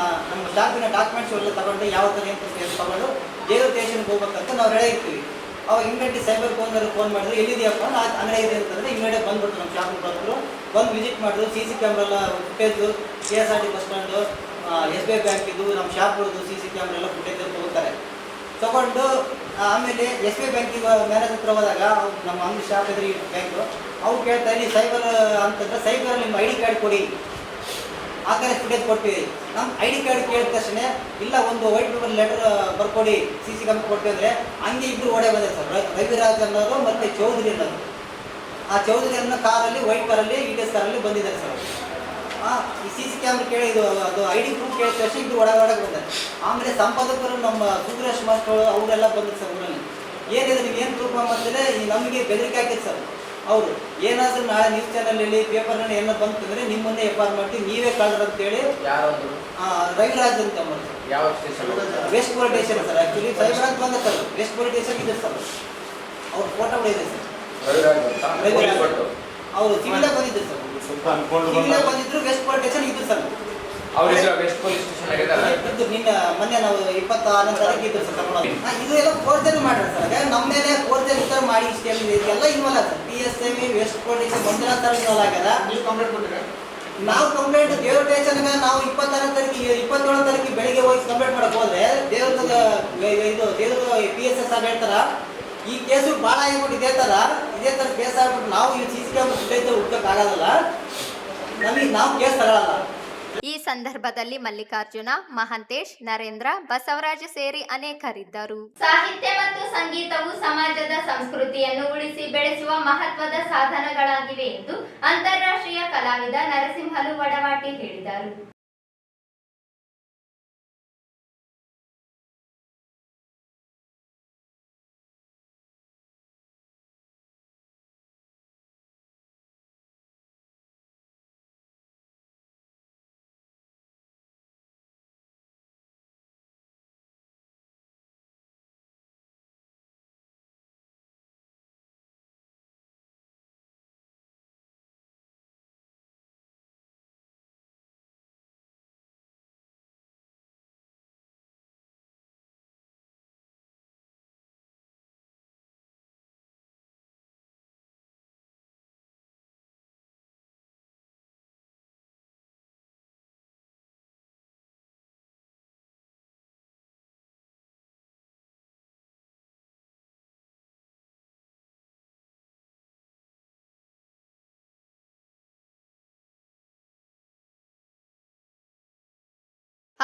ಶಾಪಿನ ಡಾಕ್ಯುಮೆಂಟ್ಸ್ ಎಲ್ಲ ತಗೊಂಡು ಯಾವ ಥರ ಏನು ತಗೊಂಡು ದೇವ್ರ ಸ್ಟೇಷನ್ಗೆ ಹೋಗ್ಬೇಕಂತ ನಾವು ರೆಡಿ ಇರ್ತೀವಿ. ಅವಾಗ ಇಮಿಡಿಯೇಟ್ಲಿ ಸೈಬರ್ ಫೋನ್ ಮಾಡಿದ್ರು, ಎಲ್ಲಿದೆಯಪ್ಪ ಅಂಗಡಿ ಇದೆ ಅಂತಂದರೆ ಇಮಿಡಿಯೇಟ್ ಬಂದ್ಬಿಟ್ಟು ನಮ್ಮ ಶಾಪಿಗೆ ಬಂದು ವಿಸಿಟ್ ಮಾಡಿದ್ರು. CC ಕ್ಯಾಮ್ರಾ ಎಲ್ಲ footage, KSRT bus stand, SBI ಬ್ಯಾಂಕಿದ್ದು, ನಮ್ಮ ಶಾಪ್ಗಳದ್ದು CC ಕ್ಯಾಮ್ರಾ ಎಲ್ಲ ಫುಟೇಜ್ ತೊಗೋತಾರೆ. ತೊಗೊಂಡು ಆಮೇಲೆ SBI ಬ್ಯಾಂಕಿಗೆ ಮ್ಯಾನೇಜ್ ಹತ್ರ ಹೋದಾಗ ನಮ್ಮ ಅಂಗಡಿ ಶಾಪ್ ಇದ್ರಿ ಬ್ಯಾಂಕು, ಅವ್ರು ಕೇಳ್ತಾ ಇಲ್ಲಿ ಸೈಬರ್ ಅಂತಂದ್ರೆ ಸೈಬರಲ್ಲಿ ನಿಮ್ಮ ID ಕಾರ್ಡ್ ಕೊಡಿ, ಆ ಥರ ಫುಟೇಜ್ ಕೊಡ್ತೀವಿ. ನಮ್ಮ ID ಕಾರ್ಡ್ ಕೇಳಿದ ತಕ್ಷಣ ಇಲ್ಲ, ಒಂದು ವೈಟ್ ಪೇಪರ್ ಲೆಟರ್ ಬರ್ಕೊಡಿ, CC ಕ್ಯಾಮ್ರಾ ಕೊಡ್ತೀವಿ ಅಂದರೆ ಹಂಗೆ ಇಬ್ಬರು ಓಡೇ ಬಂದಿದೆ ಸರ್. ರವಿರಾಜ್ ಅನ್ನೋರು ಮತ್ತು ಚೌಧರಿ ಅನ್ನೋರು. ಆ ಚೌಧರಿ ಅನ್ನೋ ಕಾರಲ್ಲಿ, ವೈಟ್ ಕಾರಲ್ಲಿ, ETS ಕಾರಲ್ಲಿ ಬಂದಿದ್ದಾರೆ ಸರ್. ಈ CC ಕ್ಯಾಮ್ರಾ ಕೇಳಿ ಅದು ID ಪ್ರೂಫ್ ಕೇಳಿದ ತಕ್ಷಣ ಇಬ್ಬರು ಒಳಗಡೆ ಬಂದ್ದಾರೆ. ಆಮೇಲೆ ಸಂಪಾದಕರು ನಮ್ಮ ಸುರೇಶ್ ಮಾಸ್ಟರ್ ಅವರೆಲ್ಲ ಬಂದಿದ್ರು ಸರ್ ಊರಲ್ಲಿ. ಏನಿದೆ ನೀವು ಏನು ಪ್ರೂಫ್ ಮಾಡ್ತಿದ್ರೆ ನಮಗೆ ಬೆದರಿಕೆ ಹಾಕಿದ್ರು ಸರ್. ಅವರು ಏನಾದರೂ ನಾಳೆ ನ್ಯೂಸ್ ಚಾನಲಲ್ಲಿ ಪೇಪರ್ನಲ್ಲಿ ಏನೋ ಬಂತಂದರೆ ನಿಮ್ಮನ್ನೇ FIR ಮಾಡ್ತೀವಿ, ನೀವೇ ಕಳ್ಳರು ಅಂತೇಳಿ. ರವಿರಾಜ್ ಅಂತ ಯಾವ station? West police station sir. Actually cyber ಅಂತ ಬಂದ ಸರ್, ವೆಸ್ಟ್ ಪೊಲೀಸ್ ಸ್ಟೇಷನ್ ಇದೆ ಸರ್. ಅವ್ರ ಫೋಟೋ ಇದೆ ಸರ್. ರವಿರಾಜ್ ಅವರು ಸಿವಿಲಾಗ ಬಂದಿದ್ರು ಸರ್, ಸಿವಿಲಾಗ ಬಂದಿದ್ರು, ವೆಸ್ಟ್ ಪೊಲೀಸ್ ಸ್ಟೇಷನ್ ಇದ್ರು ಸರ್. ವೆಸ್ಟ್ ಪೊಲೀಸ್ ಸ್ಟೇಷನ್ ನಿನ್ನ ಮೊನ್ನೆ ನಾವು 26ನೇ ತಾರೀಕು ಇದ್ರು ಸರ್ ತಗೊಳ್ಳೋದು. ಇದು ಎಲ್ಲ ಫೋರ್ಜರಿ ಮಾಡ್ರಿ ಸರ್. ನಮ್ಮ ಮೇಲೆ ಫೋರ್ಜರಿ ಉತ್ತರ ಮಾಡಿ ಇದೆಲ್ಲ ಇನ್ವಾಲ್ವ್ ಆಗ sir. PSI west police Manjunath sir involve ಆಗ್ಯಾರ. ನೀವು ಕಂಪ್ಲೇಂಟ್ ಕೊಟ್ಟಿರ? ನಾವು ಕಂಪ್ಲೇಂಟ್ ದೇವ್ರ ಸ್ಟೇಷನ್ಗೆ ನಾವು 26ನೇ ತಾರೀಕು 27ನೇ ತಾರೀಕು ಬೆಳಿಗ್ಗೆ ಹೋಗಿ ಕಂಪ್ಲೇಂಟ್ ಮಾಡಕ್ಕೆ ಹೋದ್ರೆ ದೇವ್ರದ PSI ಸರ್ ಹೇಳ್ತಾರ, ಈ ಕೇಸು ಭಾಳ ಆಗ್ಬಿಟ್ಟು ಇದೇ ಥರ ಕೇಸ್ ಆಗ್ಬಿಟ್ಟು ನಾವು ಈ CC ಕ್ಯಾಮ್ರಾ ಫುಟೇಜ್ ಹುಡ್ಕೋಕ್ಕಾಗಲ್ಲ, ನಮಗೆ ನಾವು ಕೇಸ್ ತಗೊಳ್ಳಲ್ಲ. ಈ ಸಂದರ್ಭದಲ್ಲಿ ಮಲ್ಲಿಕಾರ್ಜುನ, ಮಹಂತೇಶ್, ನರೇಂದ್ರ, ಬಸವರಾಜ ಸೇರಿ ಅನೇಕರಿದ್ದರು. ಸಾಹಿತ್ಯ ಮತ್ತು ಸಂಗೀತವು ಸಮಾಜದ ಸಂಸ್ಕೃತಿಯನ್ನು ಉಳಿಸಿ ಬೆಳೆಸುವ ಮಹತ್ವದ ಸಾಧನಗಳಾಗಿವೆ ಎಂದು ಅಂತಾರಾಷ್ಟ್ರೀಯ ಕಲಾವಿದ ನರಸಿಂಹಲು ವಡವಾಟಿ ಹೇಳಿದರು.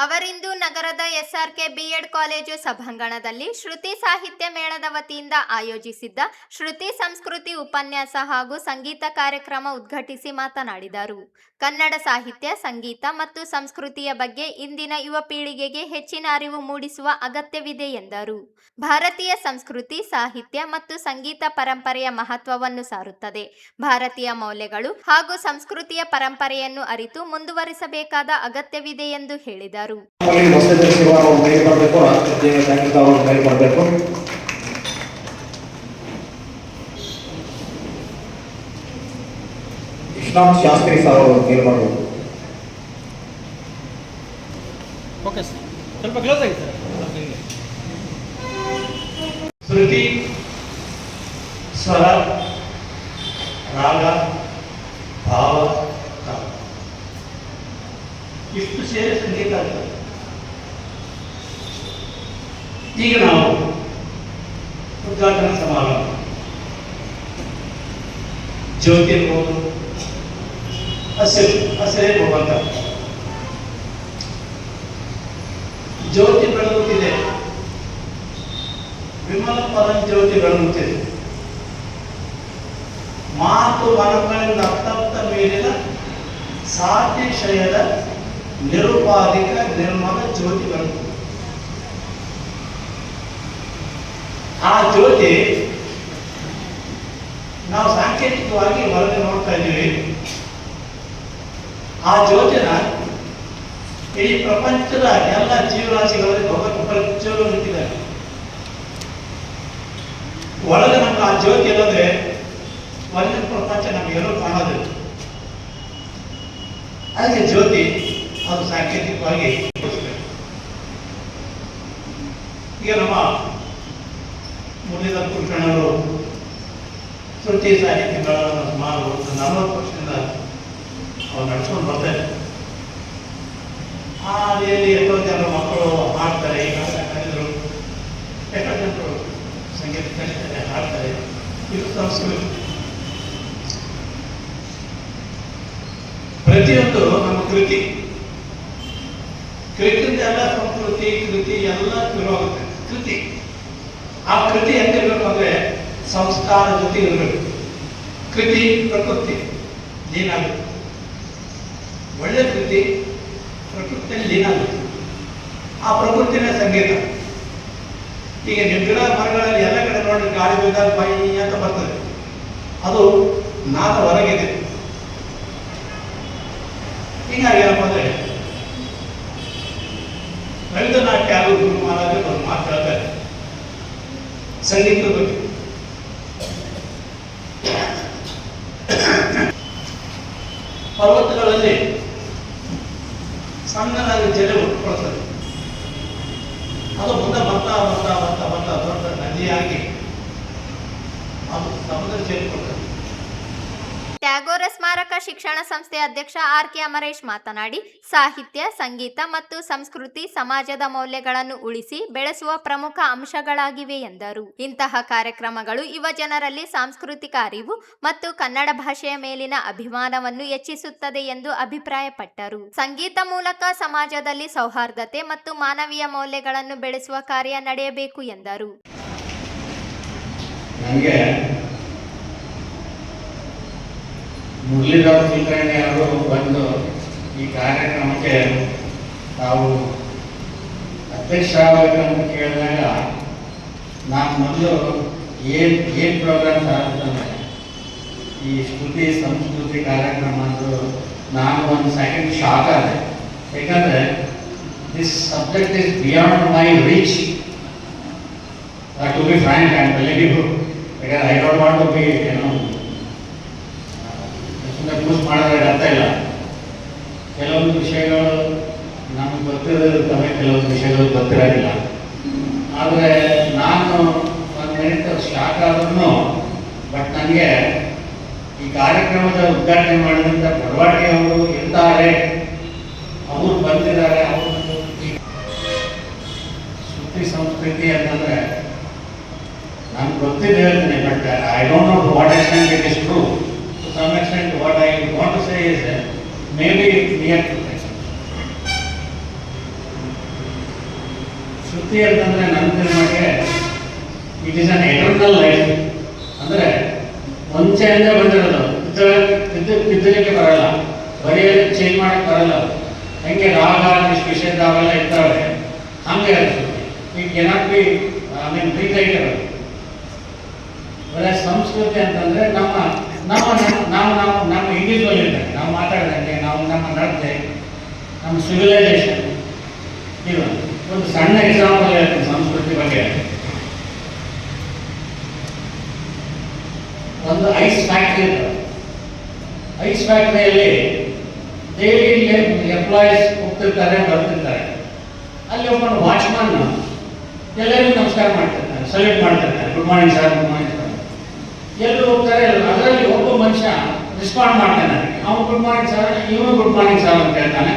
ಅವರಿಂದು ನಗರದ ಎಸ್ಆರ್ಕೆ ಬಿಎಡ್ ಕಾಲೇಜು ಸಭಾಂಗಣದಲ್ಲಿ ಶ್ರುತಿ ಸಾಹಿತ್ಯ ಮೇಳದ ವತಿಯಿಂದ ಆಯೋಜಿಸಿದ್ದ ಶ್ರುತಿ ಸಂಸ್ಕೃತಿ ಉಪನ್ಯಾಸ ಹಾಗೂ ಸಂಗೀತ ಕಾರ್ಯಕ್ರಮ ಉದ್ಘಾಟಿಸಿ ಮಾತನಾಡಿದರು. ಕನ್ನಡ ಸಾಹಿತ್ಯ, ಸಂಗೀತ ಮತ್ತು ಸಂಸ್ಕೃತಿಯ ಬಗ್ಗೆ ಇಂದಿನ ಯುವ ಪೀಳಿಗೆಗೆ ಹೆಚ್ಚಿನ ಅರಿವು ಮೂಡಿಸುವ ಅಗತ್ಯವಿದೆ ಎಂದರು. ಭಾರತೀಯ ಸಂಸ್ಕೃತಿ, ಸಾಹಿತ್ಯ ಮತ್ತು ಸಂಗೀತ ಪರಂಪರೆಯ ಮಹತ್ವವನ್ನು ಸಾರುತ್ತದೆ. ಭಾರತೀಯ ಮೌಲ್ಯಗಳು ಹಾಗೂ ಸಂಸ್ಕೃತಿಯ ಪರಂಪರೆಯನ್ನು ಅರಿತು ಮುಂದುವರಿಸಬೇಕಾದ ಅಗತ್ಯವಿದೆ ಎಂದು ಹೇಳಿದರು. ವಿಶ್ವನಾಥ್ ಶಾಸ್ತ್ರಿ ಸರ್ ಅವರು ಮೇಲ್ ಮಾಡಬೇಕು. ಓಕೆ ಸರ್, ಸ್ವಲ್ಪ ಕ್ಲೋಸ್ ಆಗಿ ಸರ್. ಶ್ರುತಿ, ಸ್ವರ, ರಾಗ, ಭಾವ, ತಾಳ ಇಷ್ಟು ಸೇರಿ ಸಂಗೀತ ಆಗ್ತದೆ. ಈಗ ನಾವು ಉದ್ಘಾಟನಾ ಸಮಾರಂಭ ಜ್ಯೋತಿರ್ಬೋದು, ಹಸಿರೇ ಹೋಗುವಂತ ಜ್ಯೋತಿ ಬೆಳಗುತ್ತಿದೆ, ವಿಮಲ ಪರಂಜ್ಯೋತಿ ಬೆಳಗುತ್ತಿದೆ. ಮಾತು ಮನಗಳಿಂದ ಅರ್ಥಪ್ತ ಮೇಲಿನ ಸಾತಿಶಯದ ನಿರುಪಾಧಿಕ ನಿರ್ಮಲ ಜ್ಯೋತಿ ಬೆಳಗುತ್ತಿದೆ. ಆ ಜ್ಯೋತಿ ನಾವು ಸಾಂಕೇತಿಕವಾಗಿ ಹೊರಗೆ ನೋಡ್ತಾ ಇದ್ದೀವಿ. ಆ ಜ್ಯೋತಿನ ಇಡೀ ಪ್ರಪಂಚದ ಎಲ್ಲ ಜೀವರಾಶಿಗಳಲ್ಲಿ ಪ್ರಜ್ವಲು ನಿಂತಿದ್ದಾರೆ. ಒಳಗೆ ನಮ್ಗೆ ಆ ಜ್ಯೋತಿ ಇಲ್ಲದ್ರೆ ಒಳ್ಳೆ ಪ್ರಪಂಚ ನಮಗೇನೋ ಕಾಣೋದಿಲ್ಲ. ಅದಕ್ಕೆ ಜ್ಯೋತಿ ಅದು ಸಾಂಕೇತಿಕವಾಗಿ ಈಗ ನಮ್ಮ ಮುರಳೀಧರ್ ಕುಲಕರ್ಣಿಯವರು ಶ್ರುತಿ ಸಾಹಿತ್ಯಗಳನ್ನು ಸುಮಾರು 40 ವರ್ಷದಿಂದ ಅವ್ರು ನಡ್ಸ್ಕೊಂಡು ಬರ್ತಾರೆ. ಆ ಹಾದಿಯಲ್ಲಿ ಎಷ್ಟೋ ಜನ ಮಕ್ಕಳು ಹಾಡ್ತಾರೆ, ಈಗ ಕಲಿತರು ಎಷ್ಟೋ ಜನರು ಸಂಗೀತ ಕಲಿತಾರೆ, ಹಾಡ್ತಾರೆ. ಇದು ಸಂಸ್ಕೃತಿ. ಪ್ರತಿಯೊಂದು ನಮ್ಮ ಕೃತಿ ಎಲ್ಲ ಸಂಸ್ಕೃತಿ ಕೃತಿ ಎಲ್ಲ ಶುರುವಾಗುತ್ತೆ. ಕೃತಿ ಆ ಕೃತಿ ಹೆಂಗಿರ್ಬೇಕು ಅಂದ್ರೆ ಸಂಸ್ಕಾರ ಜೊತೆ ಇರಬೇಕು. ಕೃತಿ ಪ್ರಕೃತಿ ಲೀನಾಗುತ್ತೆ. ಒಳ್ಳೆ ಕೃತಿ ಪ್ರಕೃತಿಯಲ್ಲಿ ಲೀನಾಗುತ್ತೆ. ಆ ಪ್ರಕೃತಿನೇ ಸಂಗೀತ. ಈಗ ನಿಮ್ಮ ಗಿಡ ಮರಗಳಲ್ಲಿ ಎಲ್ಲ ಕಡೆ ನೋಡಿ ಗಾಳಿ ಬಿದ್ದಾಗ ಬೈ ಅಂತ ಬರ್ತದೆ, ಅದು ನಾದ ಹೊರಗಿದೆ. ಹೀಗಾಗಿ ಏನಪ್ಪ ಅಂದ್ರೆ ರವೀಂದ್ರನಾಥ್ ಗುರು ಮಹಾರಾಜರು ಒಂದು ಮಾತು ಹೇಳ್ತಾರೆ ಸಂಗೀತದ ಬಗ್ಗೆ. ಪರ್ವತಗಳಲ್ಲಿ ಸಣ್ಣದಾಗಿ ಜಲೆ ಉಟ್ಕೊಳ್ತದೆ. ಅದು ಮುಂದೆ ಬರ್ತಾ ಬರ್ತಾ ಬರ್ತಾ ಬರ್ತಾ ದೊಡ್ಡ ನದಿಯಾಗಿ ಅದು ಸಮುದ್ರ ಸೇರಿಕೊಳ್ತದೆ. ಟ್ಯಾಗೋರ ಸ್ಮಾರಕ ಶಿಕ್ಷಣ ಸಂಸ್ಥೆ ಅಧ್ಯಕ್ಷ ಆರ್.ಕೆ. ಅಮರೇಶ್ ಮಾತನಾಡಿ, ಸಾಹಿತ್ಯ, ಸಂಗೀತ ಮತ್ತು ಸಂಸ್ಕೃತಿ ಸಮಾಜದ ಮೌಲ್ಯಗಳನ್ನು ಉಳಿಸಿ ಬೆಳೆಸುವ ಪ್ರಮುಖ ಅಂಶಗಳಾಗಿವೆ ಎಂದರು. ಇಂತಹ ಕಾರ್ಯಕ್ರಮಗಳು ಯುವ ಜನರಲ್ಲಿ ಸಾಂಸ್ಕೃತಿಕ ಅರಿವು ಮತ್ತು ಕನ್ನಡ ಭಾಷೆಯ ಮೇಲಿನ ಅಭಿಮಾನವನ್ನು ಹೆಚ್ಚಿಸುತ್ತದೆ ಎಂದು ಅಭಿಪ್ರಾಯಪಟ್ಟರು. ಸಂಗೀತ ಮೂಲಕ ಸಮಾಜದಲ್ಲಿ ಸೌಹಾರ್ದತೆ ಮತ್ತು ಮಾನವೀಯ ಮೌಲ್ಯಗಳನ್ನು ಬೆಳೆಸುವ ಕಾರ್ಯ ನಡೆಯಬೇಕು ಎಂದರು. ಮುರಳೀಧರ್ ಕುಲಕರ್ಣಿ ಅವರು ಬಂದು ಈ ಕಾರ್ಯಕ್ರಮಕ್ಕೆ ತಾವು ಅಧ್ಯಕ್ಷ ಆಗಬೇಕಂತ ಕೇಳಿದಾಗ ನಾನು ಮೊದಲು ಏನು ಪ್ರೋಗ್ರಾಮ್ ಸಾರ್ತಂದ್ರೆ ಈ ಶ್ರುತಿ ಸಂಸ್ಕೃತಿ ಕಾರ್ಯಕ್ರಮ ಅಂದು ನಾನು ಒಂದು ಸೆಕೆಂಡ್ ಶಾಕ್ ಆದೆ. ಯಾಕಂದರೆ this subject is beyond my reach. To be frank and telling you, ಯಾಕಂದ್ರೆ I don't want to be use ಮಾಡೋದ್ರೆ ಅರ್ಥ ಇಲ್ಲ. ಕೆಲವೊಂದು ವಿಷಯಗಳು ನಮಗೆ ಗೊತ್ತಿರೋದಿರ್ತವೆ, ಕೆಲವೊಂದು ವಿಷಯಗಳು ಗೊತ್ತಿರೋದಿಲ್ಲ. ಆದರೆ ನಾನು ಒಂದು ಮಿನಿಟ್ ಶಾಕ್ ಆದ್ರೂ, ಬಟ್ ನನಗೆ ಈ ಕಾರ್ಯಕ್ರಮದ ಉದ್ಘಾಟನೆ ಮಾಡಿದಂಥ ಬಡವಾಡಿ ಅವರು ಇರ್ತಾರೆ, ಅವರು ಬಂದಿದ್ದಾರೆ. ಅವರು ಶ್ರುತಿ ಸಂಸ್ಕೃತಿ ಅಂತಂದರೆ ನನಗೆ ಗೊತ್ತಿದೆ ಹೇಳ್ತೀನಿ, but I don't know to what extent it is true. To some extent, what I want to say is maybe near to that. ಶ್ರುತಿ ಅಂತಂದರೆ ನನ್ನ ನಿಮಗೆ it is an eternal life. ಅಂದರೆ ಮುಂಚೆಯಿಂದ ಬಂದಿರೋದು, ಬಿದ್ದಲಿಕ್ಕೆ ಬರಲ್ಲ, ಬರೆಯೋದಕ್ಕೆ ಚೇಂಜ್ ಮಾಡೋಕ್ಕೆ ಬರಲ್ಲ. ಹೆಂಗೆ ರಾಗ ನಿಷ್ಪಿಷೇಧ ಅವೆಲ್ಲ ಇರ್ತವೆ, ಹಂಗೆ Shruti. It cannot be rewritable. ಬರೀ ಸಂಸ್ಕೃತಿ ಅಂತಂದರೆ ನಮ್ಮ ನಮ್ಮ ನಾವು ನಾವು ನಮ್ಮ ಇಂಡಿವಿಜುವಲ್ ಇರ್ತಾರೆ, ನಾವು ಮಾತಾಡೋದಂಗೆ, ನಾವು ನಮ್ಮ ನಡತೆ, ನಮ್ಮ ಸಿವಿಲೈಸೇಷನ್. ಇದು ಒಂದು ಸಣ್ಣ ಎಕ್ಸಾಂಪಲ್ ಹೇಳ್ತೀನಿ ಸಂಸ್ಕೃತಿ ಬಗ್ಗೆ. ಒಂದು ಐಸ್ ಫ್ಯಾಕ್ಟ್ರಿ ಇರ್ತದೆ. ಐಸ್ ಫ್ಯಾಕ್ಟ್ರಿಯಲ್ಲಿ ಡೈಲಿ ಎಂಪ್ಲಾಯೀಸ್ ಹೋಗ್ತಿರ್ತಾರೆ, ಬರ್ತಿರ್ತಾರೆ. ಅಲ್ಲಿ ಒಬ್ಬ ವಾಚ್ಮನ್ ಎಲ್ಲರಿಗೂ ನಮಸ್ಕಾರ ಮಾಡ್ತಿರ್ತಾನೆ, ಸಲ್ಯೂಟ್ ಮಾಡ್ತಿರ್ತಾನೆ, good morning sir, good morning sir. ಎಲ್ಲರೂ ಹೋಗ್ತಾರೆ. ಅದರಲ್ಲಿ ಒಬ್ಬ ಮನುಷ್ಯ ರೆಸ್ಪಾಂಡ್ ಮಾಡ್ತಾನೆ, ಅವನು ಗುಡ್ ಮಾರ್ನಿಂಗ್ ಸರ್, ಇವನು ಗುಡ್ ಮಾರ್ನಿಂಗ್ ಸರ್ ಅಂತ ಹೇಳ್ತಾನೆ.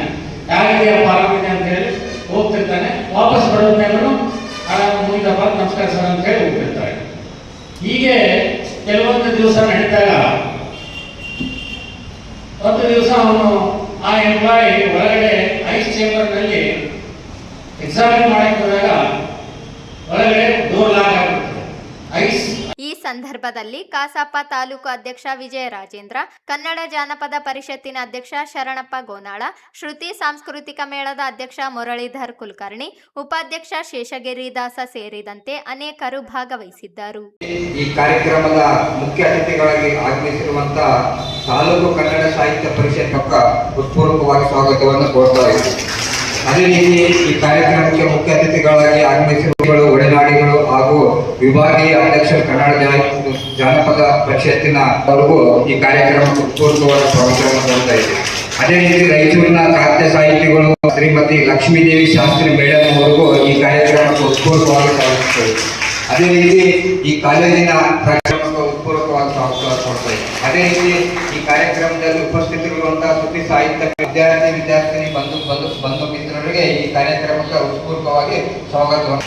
ಯಾರಿಗೆ ಆರಾಮಿದೆ ಅಂತ ಹೇಳಿ ಹೋಗ್ತಿರ್ತಾನೆ. ವಾಪಸ್ ಬರೋದ್ಮೇಲೂ ಆರಾಮ ಮುಗಿದಪ್ಪ, ನಮಸ್ಕಾರ ಸರ್ ಅಂತ ಹೇಳಿ ಹೋಗ್ತಿರ್ತಾರೆ. ಹೀಗೆ ಕೆಲವೊಂದು ದಿವಸ ನಡೀತಾಗ ಒಂದು ದಿವಸ ಅವನು ಆ ಎಂಪ್ಲಾಯಿ ಒಳಗಡೆ ಐಸ್ ಚೇಂಬರ್ನಲ್ಲಿ ಎಕ್ಸಾಮಿನ್ ಮಾಡಕ್ಕೆ ಹೋದಾಗ ಒಳಗಡೆ ಡೋರ್ ಲಾಕ್ ಆಗಿಬಿಡ್ತದೆ. ಐಸ್. ಈ ಸಂದರ್ಭದಲ್ಲಿ ಕಸಾಪ ತಾಲೂಕು ಅಧ್ಯಕ್ಷ ವಿಜಯ ರಾಜೇಂದ್ರ, ಕನ್ನಡ ಜಾನಪದ ಪರಿಷತ್ತಿನ ಅಧ್ಯಕ್ಷ ಶರಣಪ್ಪ ಗೋನಾಳ, ಶ್ರುತಿ ಸಾಂಸ್ಕೃತಿಕ ಮೇಳದ ಅಧ್ಯಕ್ಷ ಮುರಳೀಧರ್ ಕುಲಕರ್ಣಿ, ಉಪಾಧ್ಯಕ್ಷ ಶೇಷಗಿರಿದಾಸ ಸೇರಿದಂತೆ ಅನೇಕರು ಭಾಗವಹಿಸಿದ್ದರು. ಈ ಕಾರ್ಯಕ್ರಮದ ಮುಖ್ಯ ಅತಿಥಿಗಳಾಗಿ ಆಗಮಿಸಿರುವಂತಹ ತಾಲೂಕು ಕನ್ನಡ ಸಾಹಿತ್ಯ ಪರಿಷತ್ ಪಕ್ಕ ಹೃತ್ಪೂರ್ವಕವಾಗಿ ಸ್ವಾಗತವನ್ನು ಕೋರ್ತಾ ಇದ್ದೀವಿ. ಅದೇ ರೀತಿ ಈ ಕಾರ್ಯಕ್ರಮಕ್ಕೆ ಮುಖ್ಯ ಅತಿಥಿಗಳಾಗಿ ಆಗಮಿಸಿರುವ ಒಡೆನಾಡಿಗಳು ಹಾಗೂ ವಿಭಾಗೀಯ ಅಧ್ಯಕ್ಷರು ಕನ್ನಡ ಜಾನಪದ ಪರಿಷತ್ತಿನ ಅವರಿಗೂ ಈ ಕಾರ್ಯಕ್ರಮಕ್ಕೆ ಹೃತ್ಪೂರ್ವಕವಾದ ಸ್ವಾಗತವನ್ನು ಕೋರ್ತಾ ಇದ್ದೀವಿ. ಅದೇ ರೀತಿ ರಾಯಚೂರಿನ ಖಾದ್ಯ ಸಾಹಿತಿಗಳು ಶ್ರೀಮತಿ ಲಕ್ಷ್ಮೀದೇವಿ ಶಾಸ್ತ್ರಿ ಮೇಡಮ್ ಅವರಿಗೂ ಈ ಕಾರ್ಯಕ್ರಮಕ್ಕೆ ಹೃತ್ಪೂರ್ವಕವಾಗಿ ಸ್ವಾಗತಿಸುತ್ತೇವೆ. ಅದೇ ರೀತಿ ಈ ಕಾಲೇಜಿನ ಕಾರ್ಯಕ್ರಮಕ್ಕೆ ಹೃತ್ಪೂರ್ವಕವಾಗಿ ಸ್ವಾಗತ ಕೊಡ್ತಾ ಇದ್ದೀವಿ. ಅದೇ ರೀತಿ ಈ ಕಾರ್ಯಕ್ರಮದಲ್ಲಿ ಉಪಸ್ಥಿತರಿರುವಂತಹ ಸುದ್ದಿ ಸಾಹಿತ್ಯ ವಿದ್ಯಾರ್ಥಿನಿ ಬಂಧು ಮಿತ್ರರಿಗೆ ಈ ಕಾರ್ಯಕ್ರಮಕ್ಕೆ ಹೃತ್ಪೂರ್ವಕವಾಗಿ ಸ್ವಾಗತವನ್ನು.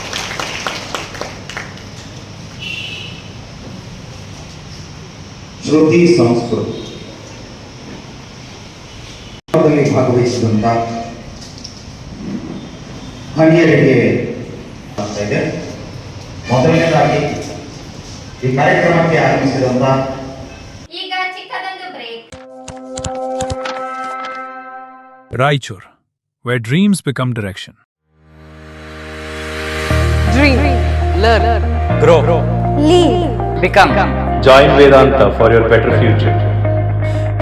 ಶ್ರುತಿ ಸಂಸ್ಕೃತಿ ಭಾಗವಹಿಸಿದಂತ ಮಹಿಳೆಯರಿಗೆ ಇದೆ. ಮೊದಲನೇದಾಗಿ ಈ ಕಾರ್ಯಕ್ರಮಕ್ಕೆ ಆಗಮಿಸಿದಂತ ಈಗ ಚಿಕ್ಕದೊಂದು break. Raichur, where dreams become direction. Dream, learn, Grow. lead, become. Join Vedanta for your better future.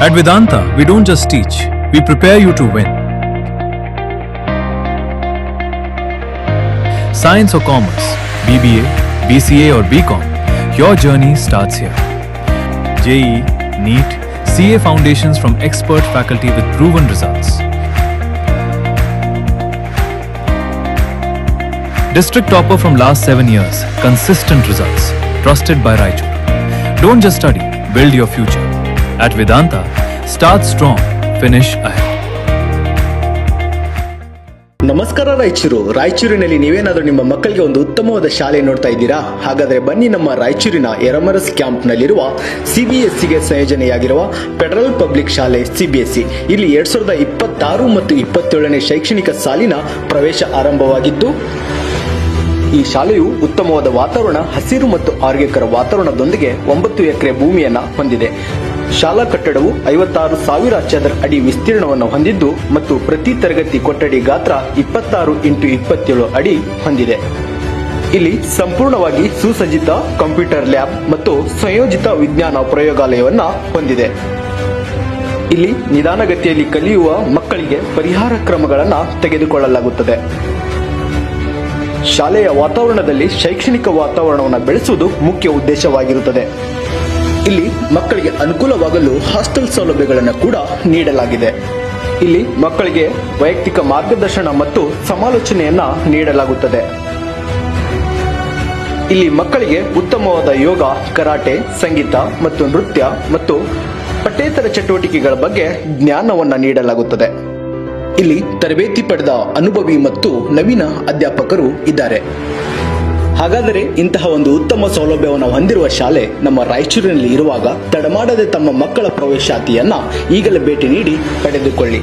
At Vedanta, we don't just teach, we prepare you to win. Science or commerce, BBA, BCA or BCom, your journey starts here. JEE, NEET, CA foundations from expert faculty with proven results. District topper from last 7 years, consistent results, trusted by Raichur. Don't just study, build your future. At Vedanta, start strong, finish ahead. ನಮಸ್ಕಾರ ರಾಯಚೂರಿನಲ್ಲಿ ನೀವೇನಾದರೂ ನಿಮ್ಮ ಮಕ್ಕಳಿಗೆ ಒಂದು ಉತ್ತಮವಾದ ಶಾಲೆ ನೋಡ್ತಾ ಇದ್ದೀರಾ? ಹಾಗಾದರೆ ಬನ್ನಿ ನಮ್ಮ ರಾಯಚೂರಿನ ಎರಮರಸ್ ಕ್ಯಾಂಪ್ನಲ್ಲಿರುವ CBSEಗೆ ಸಂಯೋಜನೆಯಾಗಿರುವ ಫೆಡರಲ್ ಪಬ್ಲಿಕ್ ಶಾಲೆ CBSE. ಇಲ್ಲಿ 2026 ಮತ್ತು 27ನೇ ಶೈಕ್ಷಣಿಕ ಸಾಲಿನ ಪ್ರವೇಶ ಆರಂಭವಾಗಿದ್ದು, ಈ ಶಾಲೆಯು ಉತ್ತಮವಾದ ವಾತಾವರಣ, ಹಸಿರು ಮತ್ತು ಆರೋಗ್ಯಕರ ವಾತಾವರಣದೊಂದಿಗೆ 9 ಎಕರೆ ಭೂಮಿಯನ್ನು ಹೊಂದಿದೆ. ಶಾಲಾ ಕಟ್ಟಡವು 56,000 ಚದರ ಅಡಿ ವಿಸ್ತೀರ್ಣವನ್ನು ಹೊಂದಿದ್ದು ಮತ್ತು ಪ್ರತಿ ತರಗತಿ ಕೊಠಡಿ ಗಾತ್ರ 26 × 27 ಅಡಿ ಹೊಂದಿದೆ. ಇಲ್ಲಿ ಸಂಪೂರ್ಣವಾಗಿ ಸುಸಜ್ಜಿತ ಕಂಪ್ಯೂಟರ್ ಲ್ಯಾಬ್ ಮತ್ತು ಸಂಯೋಜಿತ ವಿಜ್ಞಾನ ಪ್ರಯೋಗಾಲಯವನ್ನ ಹೊಂದಿದೆ. ಇಲ್ಲಿ ನಿಧಾನಗತಿಯಲ್ಲಿ ಕಲಿಯುವ ಮಕ್ಕಳಿಗೆ ಪರಿಹಾರ ಕ್ರಮಗಳನ್ನು ತೆಗೆದುಕೊಳ್ಳಲಾಗುತ್ತದೆ. ಶಾಲೆಯ ವಾತಾವರಣದಲ್ಲಿ ಶೈಕ್ಷಣಿಕ ವಾತಾವರಣವನ್ನು ಬೆಳೆಸುವುದು ಮುಖ್ಯ ಉದ್ದೇಶವಾಗಿರುತ್ತದೆ. ಇಲ್ಲಿ ಮಕ್ಕಳಿಗೆ ಅನುಕೂಲವಾಗಲು ಹಾಸ್ಟೆಲ್ ಸೌಲಭ್ಯಗಳನ್ನು ಕೂಡ ನೀಡಲಾಗಿದೆ. ಇಲ್ಲಿ ಮಕ್ಕಳಿಗೆ ವೈಯಕ್ತಿಕ ಮಾರ್ಗದರ್ಶನ ಮತ್ತು ಸಮಾಲೋಚನೆಯನ್ನ ನೀಡಲಾಗುತ್ತದೆ. ಇಲ್ಲಿ ಮಕ್ಕಳಿಗೆ ಉತ್ತಮವಾದ ಯೋಗ, ಕರಾಟೆ, ಸಂಗೀತ ಮತ್ತು ನೃತ್ಯ ಮತ್ತು ಪಠ್ಯೇತರ ಚಟುವಟಿಕೆಗಳ ಬಗ್ಗೆ ಜ್ಞಾನವನ್ನ ನೀಡಲಾಗುತ್ತದೆ. ಇಲ್ಲಿ ತರಬೇತಿ ಪಡೆದ ಅನುಭವಿ ಮತ್ತು ನವೀನ ಅಧ್ಯಾಪಕರು ಇದ್ದಾರೆ. ಹಾಗಾದರೆ ಇಂತಹ ಒಂದು ಉತ್ತಮ ಸೌಲಭ್ಯವನ್ನು ಹೊಂದಿರುವ ಶಾಲೆ ನಮ್ಮ ರಾಯಚೂರಿನಲ್ಲಿ ಇರುವಾಗ ತಡಮಾಡದೆ ತಮ್ಮ ಮಕ್ಕಳ ಪ್ರವೇಶಾತಿಯನ್ನ ಈಗಲೇ ಭೇಟಿ ನೀಡಿ ಪಡೆದುಕೊಳ್ಳಿ.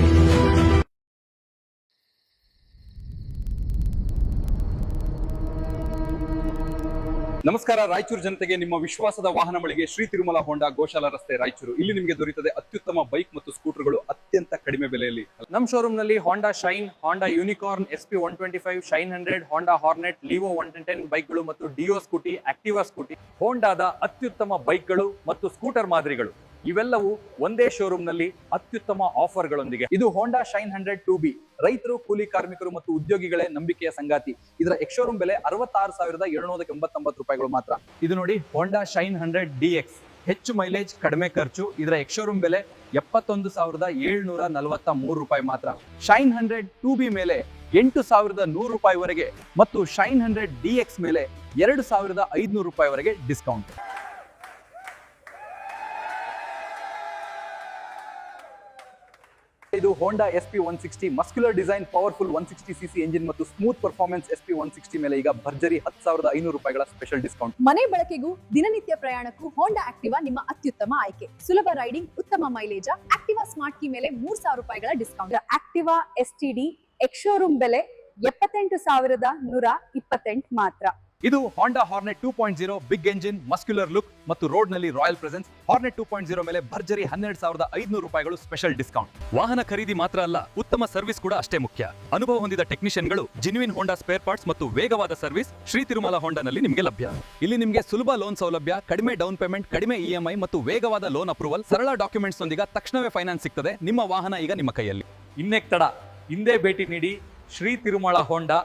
ನಮಸ್ಕಾರ ರಾಯಚೂರು ಜನತೆಗೆ ನಿಮ್ಮ ವಿಶ್ವಾಸದ ವಾಹನ ಮಳಿಗೆ ಶ್ರೀ ತಿರುಮಲ ಹೋಂಡಾ ಗೋಶಾಲ ರಸ್ತೆ ರಾಯಚೂರು. ಇಲ್ಲಿ ನಿಮಗೆ ದೊರೆಯುತ್ತದೆ ಅತ್ಯುತ್ತಮ ಬೈಕ್ ಮತ್ತು ಸ್ಕೂಟರ್ಗಳು ಅತ್ಯಂತ ಕಡಿಮೆ ಬೆಲೆಯಲ್ಲಿ. ನಮ್ಮ ಶೋರೂಮ್ ನಲ್ಲಿ ಹೋಂಡಾ ಶೈನ್, ಹೋಂಡಾ ಯೂನಿಕಾರ್ನ್, SP 125, ಶೈನ್ 100, ಹೋಂಡಾ ಹಾರ್ನೆಟ್, ಲಿವೋ 110 ಬೈಕ್ಗಳು ಮತ್ತು ಡಿಯೋ ಸ್ಕೂಟಿ, ಆಕ್ಟಿವಾ ಸ್ಕೂಟಿ, ಹೋಂಡಾದ ಅತ್ಯುತ್ತಮ ಬೈಕ್ಗಳು ಮತ್ತು ಸ್ಕೂಟರ್ ಮಾದರಿಗಳು ಇವೆಲ್ಲವೂ ಒಂದೇ ಶೋರೂಮ್ ನಲ್ಲಿ ಅತ್ಯುತ್ತಮ ಆಫರ್ಗಳೊಂದಿಗೆ. ಇದು ಹೋಂಡಾ ಶೈನ್ 100 2B. ರೈತರು, ಕೂಲಿ ಕಾರ್ಮಿಕರು ಮತ್ತು ಉದ್ಯೋಗಿಗಳೇ ನಂಬಿಕೆಯ ಸಂಗಾತಿ. ಇದರ ಎಕ್ಸ್-ಶೋರೂಮ್ ಬೆಲೆ 66,789 ರೂಪಾಯಿಗಳು ಮಾತ್ರ. ಇದು ನೋಡಿ ಹೋಂಡಾ ಶೈನ್ 100 DX. ಹೆಚ್ಚು ಮೈಲೇಜ್, ಕಡಿಮೆ ಖರ್ಚು. ಇದರ ಎಕ್ಸ್-ಶೋರೂಮ್ ಬೆಲೆ 71,743 ರೂಪಾಯಿ ಮಾತ್ರ. ಶೈನ್ 100 2B ಮೇಲೆ 8,100 ರೂಪಾಯಿವರೆಗೆ ಮತ್ತು ಶೈನ್ 100 DX ಮೇಲೆ 2,500 ರೂಪಾಯಿವರೆಗೆ ಡಿಸ್ಕೌಂಟ್. ಇದು ಹೋಂಡಾ SP 160 muscular design, powerful 160cc engine ಮತ್ತು ಸ್ಮೂತ್ ಪರ್ಫಾರ್ಮೆನ್ಸ್ SP 160 ಮೇಲೆ ಈಗ ಭರ್ಜರಿ 10,500 ರೂಪಾಯಿಗಳ ಸ್ಪೆಷಲ್ ಡಿಸ್ಕೌಂಟ್. ಮನೆ ಬಳಕೆಗೂ ದಿನನಿತ್ಯ ಪ್ರಯಾಣಕ್ಕೂ ಹೋಂಡಾ ಆಕ್ಟಿವಾ ನಿಮ್ಮ ಅತ್ಯುತ್ತಮ ಆಯ್ಕೆ. ಸುಲಭ ರೈಡಿಂಗ್, ಉತ್ತಮ ಮೈಲೇಜ್. ಆಕ್ಟಿವಾ ಸ್ಮಾರ್ಟ್ ಕೀ ಮೇಲೆ 3,000 ರೂಪಾಯಿಗಳ ಡಿಸ್ಕೌಂಟ್. ಆಕ್ಟಿವಾ STD ಎಕ್ಸ್-ಶೋರೂಮ್ ಬೆಲೆ 78,128 ಮಾತ್ರ. ಇದು Honda Hornet 2.0 big engine, muscular look ಮತ್ತು ರೋಡ್ ನಲ್ಲಿ ರಾಯಲ್ ಪ್ರೆಸೆನ್ಸ್. ಹಾರ್ನೆಟ್ 2.0 ಮೇಲೆ ಭರ್ಜರಿ 12,500 ರೂಪಾಯಿಗಳು ಸ್ಪೆಷಲ್ ಡಿಸ್ಕೌಂಟ್. ವಾಹನ ಖರೀದಿ ಮಾತ್ರ ಅಲ್ಲ, ಉತ್ತಮ ಸರ್ವಿಸ್ ಕೂಡ ಅಷ್ಟೇ ಮುಖ್ಯ. ಅನುಭವ ಹೊಂದಿದ ಟೆಕ್ನಿಷಿಯನ್ಗಳು, ಜೆನ್ಯುಯಿನ್ ಹೋಂಡಾ ಸ್ಪೇರ್ ಪಾರ್ಟ್ಸ್ ಮತ್ತು ವೇಗವಾದ ಸರ್ವಿಸ್ ಶ್ರೀ ತಿರುಮಲ ಹೋಂಡಾನಲ್ಲಿ ನಿಮಗೆ ಲಭ್ಯ. ಇಲ್ಲಿ ನಿಮಗೆ ಸುಲಭ ಲೋನ್ ಸೌಲಭ್ಯ, ಕಡಿಮೆ ಡೌನ್ ಪೇಮೆಂಟ್, ಕಡಿಮೆ EMI ಮತ್ತು ವೇಗವಾದ ಲೋನ್ ಅಪ್ರೂವಲ್, ಸರಳ ಡಾಕ್ಯುಮೆಂಟ್ಸ್ ನೊಂದಿಗೆ ತಕ್ಷಣವೇ ಫೈನಾನ್ಸ್ ಸಿಗ್ತದೆ. ನಿಮ್ಮ ವಾಹನ ಈಗ ನಿಮ್ಮ ಕೈಯಲ್ಲಿ. ಇನ್ನೇಕ್ ತಡ, ಹಿಂದೆ ಭೇಟಿ ನೀಡಿ ಶ್ರೀ ತಿರುಮಲ ಹೋಂಡಾ,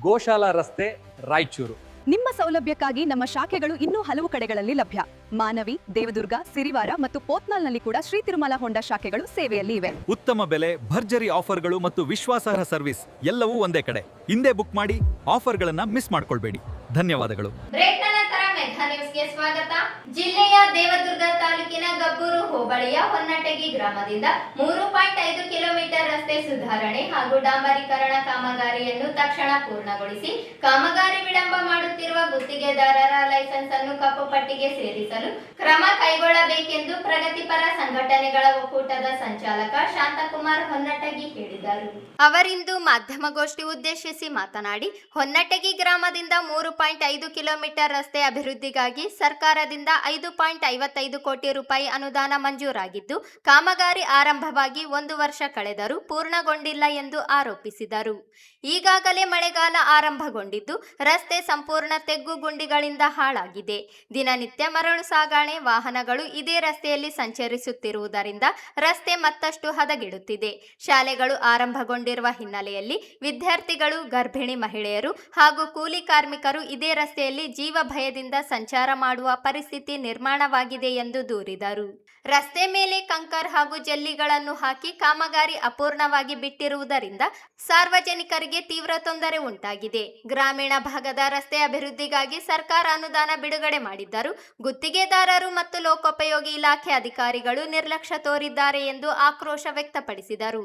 ಗೋಶಾಲ ರಸ್ತೆ, ರಾಯಚೂರು. ನಿಮ್ಮ ಸೌಲಭ್ಯಕ್ಕಾಗಿ ನಮ್ಮ ಶಾಖೆಗಳು ಇನ್ನೂ ಹಲವು ಕಡೆಗಳಲ್ಲಿ ಲಭ್ಯ. ಮಾನವಿ, ದೇವದುರ್ಗ, ಸಿರಿವಾರ ಮತ್ತು ಪೋತ್ನಾಲ್ನಲ್ಲಿ ಕೂಡ ಶ್ರೀ ತಿರುಮಲ ಹೋಂಡಾ ಶಾಖೆಗಳು ಸೇವೆಯಲ್ಲಿ ಇವೆ. ಉತ್ತಮ ಬೆಲೆ, ಭರ್ಜರಿ ಆಫರ್ಗಳು ಮತ್ತು ವಿಶ್ವಾಸಾರ್ಹ ಸರ್ವಿಸ್ ಎಲ್ಲವೂ ಒಂದೇ ಕಡೆ. ಹಿಂದೆ ಬುಕ್ ಮಾಡಿ, ಆಫರ್ಗಳನ್ನ ಮಿಸ್ ಮಾಡ್ಕೊಳ್ಬೇಡಿ. ಧನ್ಯವಾದಗಳು. ಬ್ರೇಕ್ನ ನಂತರ ಮೆಘಾ ನ್ಯೂಸ್ಗೆ ಸ್ವಾಗತ. ಜಿಲ್ಲೆಯ ದೇವದುರ್ಗ ತಾಲೂಕಿನ ಗಬ್ಬೂರು ಹೋಬಳಿಯ ಹೊನ್ನಟಗಿ ಗ್ರಾಮದಿಂದ 3.5 ಕಿಲೋಮೀಟರ್ ರಸ್ತೆ ಸುಧಾರಣೆ ಹಾಗೂ ಡಾಂಬರೀಕರಣ ಕಾಮಗಾರಿಯನ್ನು ತಕ್ಷಣ ಪೂರ್ಣಗೊಳಿಸಿ ಕಾಮಗಾರಿ ವಿಳಂಬ ಮಾಡುತ್ತಿರುವ ಗುತ್ತಿಗೆದಾರರ ಲೈಸೆನ್ಸ್ ಅನ್ನು ಕಪ್ಪು ಪಟ್ಟಿಗೆ ಸೇರಿಸಲು ಕ್ರಮ ಕೈಗೊಳ್ಳಬೇಕೆಂದು ಪ್ರಗತಿಪರ ಸಂಘಟನೆಗಳ ಒಕ್ಕೂಟದ ಸಂಚಾಲಕ ಶಾಂತಕುಮಾರ್ ಹೊನ್ನಟಗಿ ಹೇಳಿದರು. ಅವರಿಂದು ಮಾಧ್ಯಮಗೋಷ್ಠಿ ಉದ್ದೇಶಿಸಿ ಮಾತನಾಡಿ, ಹೊನ್ನಟಗಿ ಗ್ರಾಮದಿಂದ 3.5 ಕಿಲೋಮೀಟರ್ ರಸ್ತೆ ಅಭಿವೃದ್ಧಿಗಾಗಿ ಸರ್ಕಾರದಿಂದ 5.55 ಕೋಟಿ ರೂಪಾಯಿ ಅನುದಾನ ಮಂಜೂರಾಗಿದ್ದು, ಕಾಮಗಾರಿ ಆರಂಭವಾಗಿ 1 ವರ್ಷ ಕಳೆದರೂ ಪೂರ್ಣಗೊಂಡಿಲ್ಲ ಎಂದು ಆರೋಪಿಸಿದರು. ಈಗಾಗಲೇ ಮಳೆಗಾಲ ಆರಂಭಗೊಂಡಿದ್ದು ರಸ್ತೆ ಸಂಪೂರ್ಣ ತೆಗ್ಗು ಗುಂಡಿಗಳಿಂದ ಹಾಳಾಗಿದೆ. ದಿನನಿತ್ಯ ಮರಳು ಸಾಗಣೆ ವಾಹನಗಳು ಇದೇ ರಸ್ತೆಯಲ್ಲಿ ಸಂಚರಿಸುತ್ತಿರುವುದರಿಂದ ರಸ್ತೆ ಮತ್ತಷ್ಟು ಹದಗೆಡುತ್ತಿದೆ. ಶಾಲೆಗಳು ಆರಂಭಗೊಂಡಿರುವ ಹಿನ್ನೆಲೆಯಲ್ಲಿ ವಿದ್ಯಾರ್ಥಿಗಳು, ಗರ್ಭಿಣಿ ಮಹಿಳೆಯರು ಹಾಗೂ ಕೂಲಿ ಕಾರ್ಮಿಕರು ಇದೇ ರಸ್ತೆಯಲ್ಲಿ ಜೀವ ಭಯದಿಂದ ಸಂಚಾರ ಮಾಡುವ ಪರಿಸ್ಥಿತಿ ನಿರ್ಮಾಣವಾಗಿದೆ ಎಂದು ದೂರಿದರು. ರಸ್ತೆ ಮೇಲೆ ಕಂಕರ್ ಹಾಗೂ ಜಲ್ಲಿಗಳನ್ನು ಹಾಕಿ ಕಾಮಗಾರಿ ಅಪೂರ್ಣವಾಗಿ ಬಿಟ್ಟಿರುವುದರಿಂದ ಸಾರ್ವಜನಿಕರಿಗೆ ತೀವ್ರ ತೊಂದರೆ ಉಂಟಾಗಿದೆ. ಗ್ರಾಮೀಣ ಭಾಗದ ರಸ್ತೆ ಅಭಿವೃದ್ಧಿಗಾಗಿ ಸರ್ಕಾರ ಅನುದಾನ ಬಿಡುಗಡೆ ಮಾಡಿದ್ದರೂ ಗುತ್ತಿಗೆದಾರರು ಮತ್ತು ಲೋಕೋಪಯೋಗಿ ಇಲಾಖೆ ಅಧಿಕಾರಿಗಳು ನಿರ್ಲಕ್ಷ್ಯ ತೋರಿದ್ದಾರೆ ಎಂದು ಆಕ್ರೋಶ ವ್ಯಕ್ತಪಡಿಸಿದರು.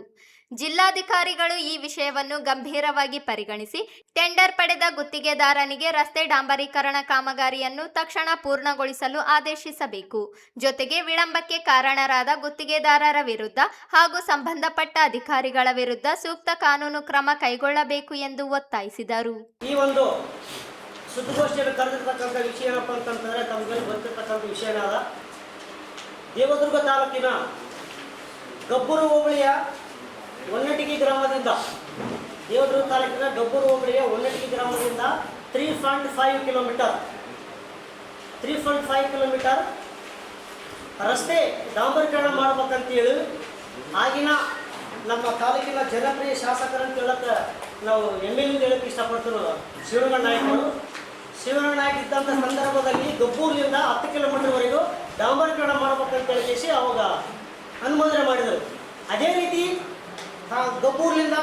ಜಿಲ್ಲಾಧಿಕಾರಿಗಳು ಈ ವಿಷಯವನ್ನು ಗಂಭೀರವಾಗಿ ಪರಿಗಣಿಸಿ ಟೆಂಡರ್ ಪಡೆದ ಗುತ್ತಿಗೆದಾರನಿಗೆ ರಸ್ತೆ ಡಾಂಬರೀಕರಣ ಕಾಮಗಾರಿಯನ್ನು ತಕ್ಷಣ ಪೂರ್ಣಗೊಳಿಸಲು ಆದೇಶಿಸಬೇಕು. ಜೊತೆಗೆ ವಿಳಂಬಕ್ಕೆ ಕಾರಣರಾದ ಗುತ್ತಿಗೆದಾರರ ವಿರುದ್ಧ ಹಾಗೂ ಸಂಬಂಧಪಟ್ಟ ಅಧಿಕಾರಿಗಳ ವಿರುದ್ಧ ಸೂಕ್ತ ಕಾನೂನು ಕ್ರಮ ಕೈಗೊಳ್ಳಬೇಕು ಎಂದು ಒತ್ತಾಯಿಸಿದರು. ಈ ಒಂದು ಸುದ್ದಿಗೋಷ್ಠಿಯಲ್ಲಿ ಕರೆದಿರ್ತಕ್ಕಂಥ ವಿಷಯ ಏನಪ್ಪ ಅಂತಂತಂದರೆ, ತಮಗೆಲ್ಲ ಗೊತ್ತಿರ್ತಕ್ಕಂಥ ವಿಷಯನಾದ ದೇವದುರ್ಗ ತಾಲೂಕಿನ ಗಬ್ಬೂರು ಹೋಬಳಿಯ ಹೊನ್ನಟಗಿ ಗ್ರಾಮದಿಂದ, ದೇವದುರ್ಗ ತಾಲೂಕಿನ ಗಬ್ಬೂರು ಹೋಬಳಿಯ ಹೊನ್ನಟಗಿ ಗ್ರಾಮದಿಂದ 3.5 ಕಿಲೋಮೀಟರ್ ರಸ್ತೆ ಡಾಂಬರೀಕರಣ ಮಾಡ್ಬೇಕಂತೇಳಿ ಆಗಿನ ನಮ್ಮ ತಾಲೂಕಿನ ಜನಪ್ರಿಯ ಶಾಸಕರಂತ ಹೇಳಕ್ಕೆ ನಾವು MLA ಹೇಳಕ್ಕೆ ಇಷ್ಟಪಡ್ತಿರೋದು ಶಿವಣ್ಣ ನಾಯಕ್ ಇದ್ದಂಥ ಸಂದರ್ಭದಲ್ಲಿ ಗಬ್ಬೂರಿನಿಂದ 10 ಕಿಲೋಮೀಟರ್ವರೆಗೂ ಡಾಂಬರೀಕರಣ ಮಾಡ್ಬೇಕಂತೇಳಿ ಕೇಸಿ ಅವಾಗ ಅನುಮೋದನೆ ಮಾಡಿದರು. ಅದೇ ರೀತಿ ಗಬ್ಬೂರಿನಿಂದ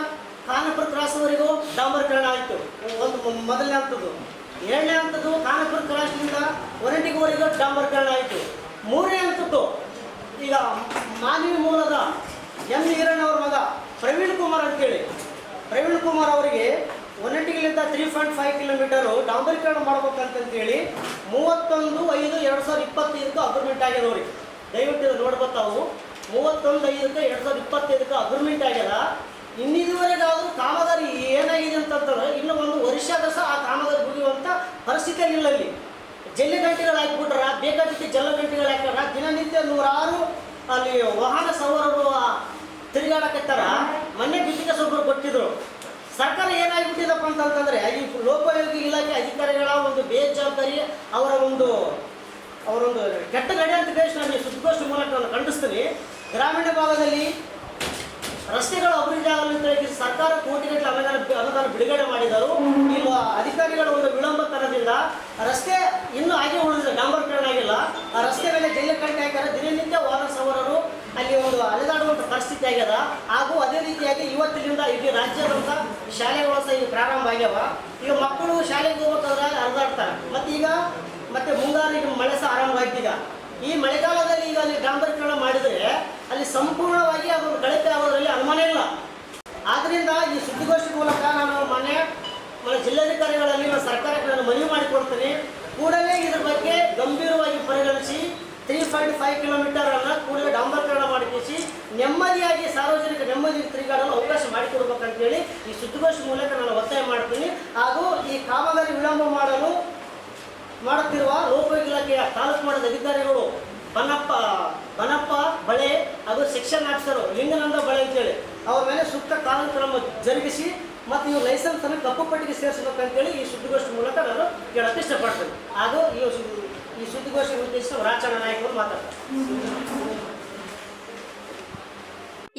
ಖಾನಾಪುರ ಕ್ರಾಸ್ವರೆಗೂ ಡಾಂಬರೀಕರಣ ಆಯಿತು. ಒಂದು ಮೊದಲನೇ ಹಂತದ್ದು. ಎರಡನೇ ಹಂತದ್ದು ಖಾನಾಪುರ ಕ್ರಾಸ್ನಿಂದ ಹೊನ್ನಟಗಿವರೆಗೂ ಡಾಂಬರೀಕರಣ ಆಯಿತು. ಮೂರನೇ ಹಂತದ್ದು ಈಗ ಮಾನವಿ ಮೂಲದ M ಈರಣ್ಣ ಅವರ ಮಗ ಪ್ರವೀಣ್ ಕುಮಾರ್ ಅಂತೇಳಿ, ಪ್ರವೀಣ್ ಕುಮಾರ್ ಅವರಿಗೆ ಹೊನ್ನಟಗಿಲಿಂದ 3.5 ಕಿಲೋಮೀಟರು ಡಾಂಬರೀಕರಣ ಮಾಡ್ಬೇಕಂತೇಳಿ 31/5/2025 ಅಗ್ರಿಮೆಂಟ್ ಆಗ್ಯದ. ಅವ್ರಿಗೆ ದಯವಿಟ್ಟು ನೋಡ್ಬೋತಾವು 31/5/2025 ಅಗ್ರಿಮೆಂಟ್ ಆಗ್ಯದ. ಇನ್ನಿದುವರೆಗಾದರೂ ಕಾಮಗಾರಿ ಏನಾಗಿದೆ ಅಂತಂದ್ರೆ ಇನ್ನೂ 1 ವರ್ಷದ ಸಹ ಆ ಕಾಮಗಾರಿ ಮುಗಿಯುವಂಥ ಪರಿಸ್ಥಿತಿ ಇಲ್ಲ. ಅಲ್ಲಿ ಜಲ್ಲಿ ಗಂಟೆಗಳು ಹಾಕಿಬಿಟ್ರ, ಬೇಕಾದಕ್ಕೆ ಜಲ್ಲ ಗಂಟೆಗಳು ಹಾಕ್ಯಾರ. ದಿನನಿತ್ಯ ನೂರಾರು ಅಲ್ಲಿ ವಾಹನ ಸವಾರರು ತಿರುಗಾಡಕತ್ತಾರ. ಮೊನ್ನೆ ಬಿತ್ತಿಗೆ ಒಬ್ಬರು ಕೊಟ್ಟಿದ್ರು. ಸರ್ಕಾರ ಏನಾಗಿಬಿಟ್ಟಿದಪ್ಪ ಅಂತಂತಂದರೆ, ಈ ಲೋಕೋಪಯೋಗಿ ಇಲಾಖೆ ಅಧಿಕಾರಿಗಳ ಒಂದು ಬೇಜವಾಬ್ದಾರಿ, ಅವರೊಂದು ಕೆಟ್ಟ ನಡೆ ಅಂತ ಹೇಳಿ ನಾನು ಈ ಸುದ್ದಿಗೋಷ್ಠಿ ಮೂಲಕ ನಾನು ಖಂಡಿಸ್ತೀನಿ. ಗ್ರಾಮೀಣ ಭಾಗದಲ್ಲಿ ರಸ್ತೆಗಳು ಅಭಿವೃದ್ಧಿ ಆಗಲು ಅಂತ ಸರ್ಕಾರ ಕೋಟಿಗಟ್ಟಲೆ ಅನುದಾನ ಬಿಡುಗಡೆ ಮಾಡಿದರು. ಈ ಅಧಿಕಾರಿಗಳ ಒಂದು ವಿಳಂಬತನದಿಂದ ರಸ್ತೆ ಇನ್ನೂ ಹಾಗೆ ಉಳಿದಿದೆ, ಡಾಂಬರೀಕರಣ ಆಗಿಲ್ಲ. ಆ ರಸ್ತೆ ಮೇಲೆ ಜಲ್ಲಿ ಕಟ್ಟೆ ಹಾಕ್ಯಾರ. ದಿನನಿತ್ಯ ವಾಹನ ಸವಾರರು ಅಲ್ಲಿ ಒಂದು ಅಲೆದಾಡುವಂಥ ಪರಿಸ್ಥಿತಿ ಆಗ್ಯದ. ಹಾಗೂ ಅದೇ ರೀತಿಯಾಗಿ ಇವತ್ತಿನಿಂದ ಇಡೀ ರಾಜ್ಯದಂಥ ಶಾಲೆಗಳು ಸಹ ಈಗ ಪ್ರಾರಂಭ ಆಗ್ಯಾವ. ಈಗ ಮಕ್ಕಳು ಶಾಲೆಗೆ ಹೋಗ್ಬೇಕಾದ್ರೆ ಹರಿದಾಡ್ತಾರೆ. ಮತ್ತೆ ಮುಂಗಾರು ಈಗ ಮಳೆ ಸಹ ಆರಂಭವಾಗ್ತೀಗ. ಈ ಮಳೆಗಾಲದಲ್ಲಿ ಈಗ ಅಲ್ಲಿ ಡಾಂಬರೀಕರಣ ಮಾಡಿದರೆ ಅಲ್ಲಿ ಸಂಪೂರ್ಣವಾಗಿ ಅದೊಂದು ಕಳಪೆ ಆಗೋದ್ರಲ್ಲಿ ಅನುಮಾನ ಇಲ್ಲ. ಆದ್ದರಿಂದ ಈ ಸುದ್ದಿಗೋಷ್ಠಿ ಮೂಲಕ ನಾನು ಮನೆ ಜಿಲ್ಲಾಧಿಕಾರಿಗಳಲ್ಲಿ ನಾನು ಸರ್ಕಾರಕ್ಕೆ ನಾನು ಮನವಿ ಮಾಡಿಕೊಡ್ತೀನಿ. ಕೂಡಲೇ ಇದ್ರ ಬಗ್ಗೆ ಗಂಭೀರವಾಗಿ ಪರಿಗಣಿಸಿ 3.5 ಕಿಲೋಮೀಟರನ್ನು ಕೂಡಲೇ ಡಾಂಬರೀಕರಣ ಮಾಡಿಸಿ ನೆಮ್ಮದಿಯಾಗಿ ಸಾರ್ವಜನಿಕ ನೆಮ್ಮದಿ ತಿರುಗಾಡಲು ಅವಕಾಶ ಮಾಡಿಕೊಡ್ಬೇಕಂತೇಳಿ ಈ ಸುದ್ದಿಗೋಷ್ಠಿ ಮೂಲಕ ನಾನು ಒತ್ತಾಯ ಮಾಡ್ತೀನಿ. ಹಾಗೂ ಈ ಕಾಮಗಾರಿ ವಿಳಂಬ ಮಾಡುತ್ತಿರುವ ಲೋಕೋಪಯೋಗಿ ಇಲಾಖೆಯ ತಾಲೂಕು ಮಟ್ಟದ ಅಧಿಕಾರಿಗಳು ಬನಪ್ಪ ಬಳೆ ಹಾಗೂ ಸೆಕ್ಷನ್ ಆಫೀಸರು ಲಿಂಗನಂದ ಬಳೆ ಅಂತೇಳಿ ಅವ್ರ ಮೇಲೆ ಸೂಕ್ತ ಕಾನೂನು ಕ್ರಮ ಜರುಗಿಸಿ ಮತ್ತು ಇವು ಲೈಸೆನ್ಸನ್ನು ಕಪ್ಪು ಪಟ್ಟಿಗೆ ಸೇರಿಸಬೇಕಂತೇಳಿ ಈ ಸುದ್ದಿಗೋಷ್ಠಿ ಮೂಲಕ ನಾನು ಕೇಳೋಕ್ಕೆ ಇಷ್ಟಪಡ್ತೇನೆ. ಹಾಗೂ ಈ ಸುದ್ದಿಗೋಷ್ಠಿ ಉದ್ದೇಶಿಸಿ ರಾಚಣ್ಣ ನಾಯಕರು ಮಾತಾಡ್ತಾರೆ.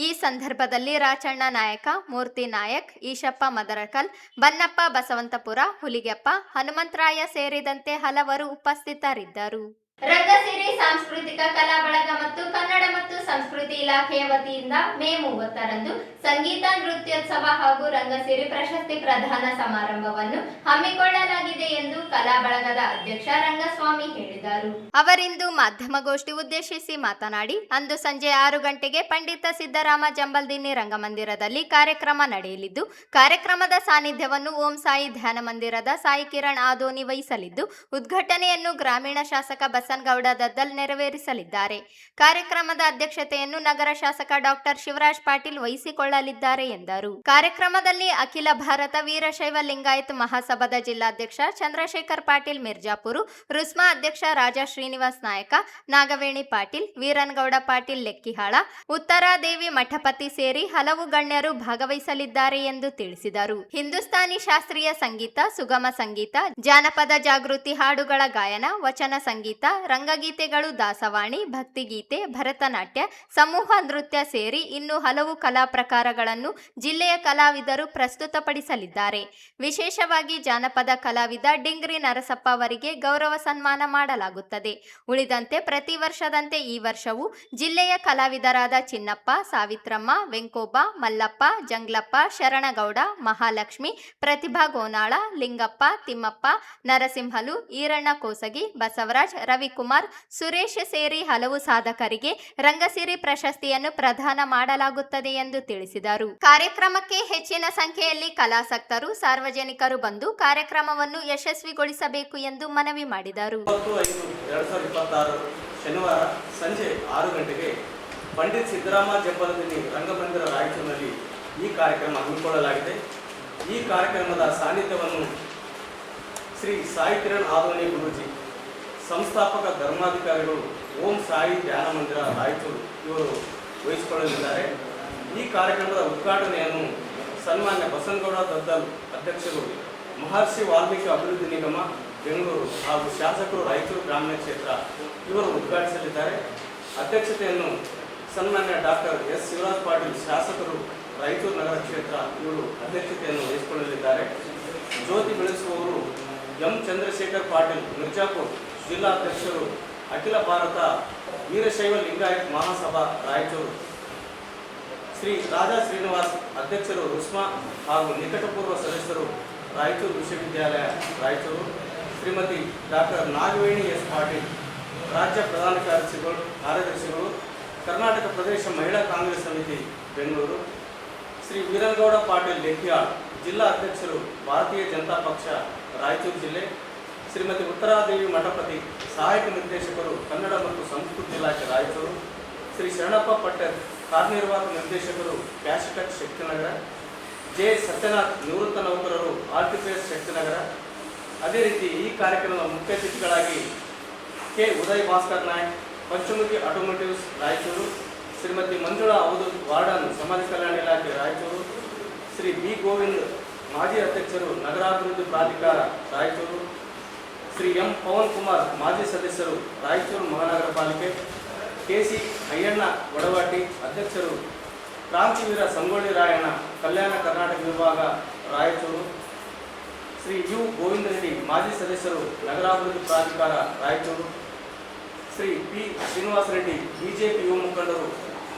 ಈ ಸಂದರ್ಭದಲ್ಲಿ ರಾಚಣ್ಣ ನಾಯಕ, ಮೂರ್ತಿ ನಾಯಕ್, ಈಶಪ್ಪ ಮದರಕಲ್, ಬನ್ನಪ್ಪ ಬಸವಂತಪುರ, ಹುಲಿಗೆಪ್ಪ, ಹನುಮಂತರಾಯ ಸೇರಿದಂತೆ ಹಲವರು ಉಪಸ್ಥಿತರಿದ್ದರು. ರಂಗಸಿರಿ ಸಾಂಸ್ಕೃತಿಕ ಕಲಾ ಬಳಗ ಮತ್ತು ಕನ್ನಡ ಮತ್ತು ಸಂಸ್ಕೃತಿ ಇಲಾಖೆಯ ವತಿಯಿಂದ ಮೇ 30ರಂದು ಸಂಗೀತ ನೃತ್ಯೋತ್ಸವ ಹಾಗೂ ರಂಗಸಿರಿ ಪ್ರಶಸ್ತಿ ಪ್ರದಾನ ಸಮಾರಂಭವನ್ನು ಹಮ್ಮಿಕೊಳ್ಳಲಾಗಿದೆ ಎಂದು ಕಲಾ ಬಳಗದ ಅಧ್ಯಕ್ಷ ರಂಗಸ್ವಾಮಿ ಹೇಳಿದರು. ಅವರಿಂದು ಮಾಧ್ಯಮಗೋಷ್ಠಿ ಉದ್ದೇಶಿಸಿ ಮಾತನಾಡಿ, ಅಂದು ಸಂಜೆ 6 ಗಂಟೆಗೆ ಪಂಡಿತ ಸಿದ್ದರಾಮ ಜಂಬಲ್ದಿನ್ನಿ ರಂಗಮಂದಿರದಲ್ಲಿ ಕಾರ್ಯಕ್ರಮ ನಡೆಯಲಿದ್ದು, ಕಾರ್ಯಕ್ರಮದ ಸಾನ್ನಿಧ್ಯವನ್ನು ಓಂ ಸಾಯಿ ಧ್ಯಾನ ಮಂದಿರದ ಸಾಯಿ ಕಿರಣ್ ಆದೋನಿ ವಹಿಸಲಿದ್ದು, ಉದ್ಘಾಟನೆಯನ್ನು ಗ್ರಾಮೀಣ ಶಾಸಕ ಬಸನಗೌಡ ದದ್ದಲ್ ನೆರವೇರಿಸಲಿದ್ದಾರೆ. ಕಾರ್ಯಕ್ರಮದ ಅಧ್ಯಕ್ಷತೆಯನ್ನು ನಗರ ಶಾಸಕ ಡಾಕ್ಟರ್ ಶಿವರಾಜ್ ಪಾಟೀಲ್ ವಹಿಸಿಕೊಳ್ಳಲಿದ್ದಾರೆ ಎಂದರು. ಕಾರ್ಯಕ್ರಮದಲ್ಲಿ ಅಖಿಲ ಭಾರತ ವೀರಶೈವ ಲಿಂಗಾಯತ್ ಮಹಾಸಭಾದ ಜಿಲ್ಲಾಧ್ಯಕ್ಷ ಚಂದ್ರಶೇಖರ್ ಪಾಟೀಲ್ ಮಿರ್ಜಾಪುರ, ರುಸ್ಮಾ ಅಧ್ಯಕ್ಷ ರಾಜಾ ಶ್ರೀನಿವಾಸ್ ನಾಯಕ, ನಾಗವೇಣಿ ಪಾಟೀಲ್, ವೀರನಗೌಡ ಪಾಟೀಲ್ ಲೆಕ್ಕಿಹಾಳ, ಉತ್ತರಾದೇವಿ ಮಠಪತಿ ಸೇರಿ ಹಲವು ಗಣ್ಯರು ಭಾಗವಹಿಸಲಿದ್ದಾರೆ ಎಂದು ತಿಳಿಸಿದರು. ಹಿಂದೂಸ್ತಾನಿ ಶಾಸ್ತ್ರೀಯ ಸಂಗೀತ, ಸುಗಮ ಸಂಗೀತ, ಜಾನಪದ ಜಾಗೃತಿ ಹಾಡುಗಳ ಗಾಯನ, ವಚನ ಸಂಗೀತ, ರಂಗಗೀತೆಗಳು, ದಾಸವಾಣಿ, ಭಕ್ತಿಗೀತೆ, ಭರತನಾಟ್ಯ, ಸಮೂಹ ನೃತ್ಯ ಸೇರಿ ಇನ್ನೂ ಹಲವು ಕಲಾ ಪ್ರಕಾರಗಳನ್ನು ಜಿಲ್ಲೆಯ ಕಲಾವಿದರು ಪ್ರಸ್ತುತಪಡಿಸಲಿದ್ದಾರೆ. ವಿಶೇಷವಾಗಿ ಜಾನಪದ ಕಲಾವಿದ ಡಿಂಗ್ರಿ ನರಸಪ್ಪ ಅವರಿಗೆ ಗೌರವ ಸನ್ಮಾನ ಮಾಡಲಾಗುತ್ತದೆ. ಉಳಿದಂತೆ ಪ್ರತಿ ವರ್ಷದಂತೆ ಈ ವರ್ಷವೂ ಜಿಲ್ಲೆಯ ಕಲಾವಿದರಾದ ಚಿನ್ನಪ್ಪ, ಸಾವಿತ್ರಮ್ಮ, ವೆಂಕೋಬ, ಮಲ್ಲಪ್ಪ, ಜಂಗ್ಲಪ್ಪ, ಶರಣಗೌಡ, ಮಹಾಲಕ್ಷ್ಮಿ, ಪ್ರತಿಭಾ ಗೋನಾಳ, ಲಿಂಗಪ್ಪ, ತಿಮ್ಮಪ್ಪ, ನರಸಿಂಹಲು, ಈರಣ್ಣ ಕೋಸಗಿ, ಬಸವರಾಜ್, ರವಿಕುಮಾರ್, ಸುರೇಶ್ ಸೇರಿ ಹಲವು ಸಾಧಕರಿಗೆ ರಂಗಸಿರಿ ಪ್ರಶಸ್ತಿಯನ್ನು ಪ್ರದಾನ ಮಾಡಲಾಗುತ್ತದೆ ಎಂದು ತಿಳಿಸಿದರು. ಕಾರ್ಯಕ್ರಮಕ್ಕೆ ಹೆಚ್ಚಿನ ಸಂಖ್ಯೆಯಲ್ಲಿ ಕಲಾಸಕ್ತರು, ಸಾರ್ವಜನಿಕರು ಬಂದು ಕಾರ್ಯಕ್ರಮವನ್ನು ಯಶಸ್ವಿಗೊಳಿಸಬೇಕು ಎಂದು ಮನವಿ ಮಾಡಿದರು. 2026 ಶನಿವಾರ ಸಂಜೆ 6 ಗಂಟೆಗೆ ಪಂಡಿತ್ ಸಿದ್ದರಾಮ ಜಂಬಲ್ದಿನ್ನಿ ರಂಗಮಂದಿರ ರಾಯಚೂರಿನಲ್ಲಿ ಈ ಕಾರ್ಯಕ್ರಮ ಹಮ್ಮಿಕೊಳ್ಳಲಾಗಿದೆ. ಈ ಕಾರ್ಯಕ್ರಮದ ಸಾನ್ನಿಧ್ಯವನ್ನು ಶ್ರೀ ಸಾಯಿ ಕಿರಣ್ ಆದೋನಿ ಗುರೂಜಿ, ಸಂಸ್ಥಾಪಕ ಧರ್ಮಾಧಿಕಾರಿಗಳು, ಓಂ ಸಾಯಿ ಧ್ಯಾನ ಮಂದಿರ ರಾಯಚೂರು ಇವರು ವಹಿಸಿಕೊಳ್ಳಲಿದ್ದಾರೆ. ಈ ಕಾರ್ಯಕ್ರಮದ ಉದ್ಘಾಟನೆಯನ್ನು ಸನ್ಮಾನ್ಯ ಬಸನಗೌಡ ದದ್ದಲ್ ಅಧ್ಯಕ್ಷರು, ಮಹರ್ಷಿ ವಾಲ್ಮೀಕಿ ಅಭಿವೃದ್ಧಿ ನಿಗಮ ಬೆಂಗಳೂರು ಹಾಗೂ ಶಾಸಕರು ರಾಯಚೂರು ಗ್ರಾಮೀಣ ಕ್ಷೇತ್ರ ಇವರು ಉದ್ಘಾಟಿಸಲಿದ್ದಾರೆ. ಅಧ್ಯಕ್ಷತೆಯನ್ನು ಸನ್ಮಾನ್ಯ ಡಾಕ್ಟರ್ ಎಸ್ ಶಿವರಾಜ್ ಪಾಟೀಲ್ ಶಾಸಕರು ರಾಯಚೂರು ನಗರ ಕ್ಷೇತ್ರ ಇವರು ಅಧ್ಯಕ್ಷತೆಯನ್ನು ವಹಿಸಿಕೊಳ್ಳಲಿದ್ದಾರೆ. ಜ್ಯೋತಿ ಬೆಳೆಸುವವರು ಎಂ ಚಂದ್ರಶೇಖರ್ ಪಾಟೀಲ್ ಮಿರ್ಜಾಪುರ ಜಿಲ್ಲಾಧ್ಯಕ್ಷರು, ಅಖಿಲ ಭಾರತ ವೀರಶೈವ ಲಿಂಗಾಯತ್ ಮಹಾಸಭಾ ರಾಯಚೂರು. ಶ್ರೀ ರಾಜಾ ಶ್ರೀನಿವಾಸ್ ಅಧ್ಯಕ್ಷರು ರುಸ್ಮಾ ಹಾಗೂ ನಿಕಟಪೂರ್ವ ಸದಸ್ಯರು ರಾಯಚೂರು ವಿಶ್ವವಿದ್ಯಾಲಯ ರಾಯಚೂರು. ಶ್ರೀಮತಿ ಡಾಕ್ಟರ್ ನಾಗವೇಣಿ ಎಸ್ ಪಾಟೀಲ್ ರಾಜ್ಯ ಪ್ರಧಾನ ಕಾರ್ಯದರ್ಶಿಗಳು, ಕರ್ನಾಟಕ ಪ್ರದೇಶ ಮಹಿಳಾ ಕಾಂಗ್ರೆಸ್ ಸಮಿತಿ ಬೆಂಗಳೂರು. ಶ್ರೀ ವೀರನಗೌಡ ಪಾಟೀಲ್ ಲೆಕ್ಕಿಯಾಳ್ ಜಿಲ್ಲಾ ಅಧ್ಯಕ್ಷರು ಭಾರತೀಯ ಜನತಾ ಪಕ್ಷ ರಾಯಚೂರು ಜಿಲ್ಲೆ. ಶ್ರೀಮತಿ ಉತ್ತರಾದೇವಿ ಮಠಪತಿ ಸಹಾಯಕ ನಿರ್ದೇಶಕರು ಕನ್ನಡ ಮತ್ತು ಸಂಸ್ಕೃತಿ ಇಲಾಖೆ ರಾಯಚೂರು. ಶ್ರೀ ಶರಣಪ್ಪ ಪಟ್ಟರ್ ಕಾರ್ಯನಿರ್ವಾಹಕ ನಿರ್ದೇಶಕರು ಕ್ಯಾಶ್ಟೆಕ್ ಶಕ್ತಿನಗರ. ಜೆ ಸತ್ಯನಾಥ್ ನಿವೃತ್ತ ನೌಕರರು ಆರ್ಟಿಪಿಎಸ್ ಶಕ್ತಿನಗರ. ಅದೇ ರೀತಿ ಈ ಕಾರ್ಯಕ್ರಮದ ಮುಖ್ಯ ಅತಿಥಿಗಳಾಗಿ K Uday Bhaskar Nayak, Panchamukhi automotives Raichur, Shrimati Manjula Avadhoot warden ಸಮಾಜ ಕಲ್ಯಾಣ ಇಲಾಖೆ ರಾಯಚೂರು, ಶ್ರೀ ಬಿ ಗೋವಿಂದ್ ಮಾಜಿ ಅಧ್ಯಕ್ಷರು ನಗರಾಭಿವೃದ್ಧಿ ಪ್ರಾಧಿಕಾರ ರಾಯಚೂರು, ಶ್ರೀ ಎಂ ಪವನ್ ಕುಮಾರ್ ಮಾಜಿ ಸದಸ್ಯರು ರಾಯಚೂರು ಮಹಾನಗರ ಪಾಲಿಕೆ, ಕೆ.ಸಿ. ಅಯ್ಯಣ್ಣ ವಡವಾಟಿ ಅಧ್ಯಕ್ಷರು ಕ್ರಾಂತಿವೀರ ಸಂಗೊಳ್ಳಿ ರಾಯಣ್ಣ ಕಲ್ಯಾಣ ಕರ್ನಾಟಕ ವಿಭಾಗ ರಾಯಚೂರು, ಶ್ರೀ ಯು ಗೋವಿಂದ ರೆಡ್ಡಿ ಮಾಜಿ ಸದಸ್ಯರು ನಗರಾಭಿವೃದ್ಧಿ ಪ್ರಾಧಿಕಾರ ರಾಯಚೂರು, ಶ್ರೀ ಪಿ ಶ್ರೀನಿವಾಸ ರೆಡ್ಡಿ ಬಿಜೆಪಿ ಯುವ ಮುಖಂಡರು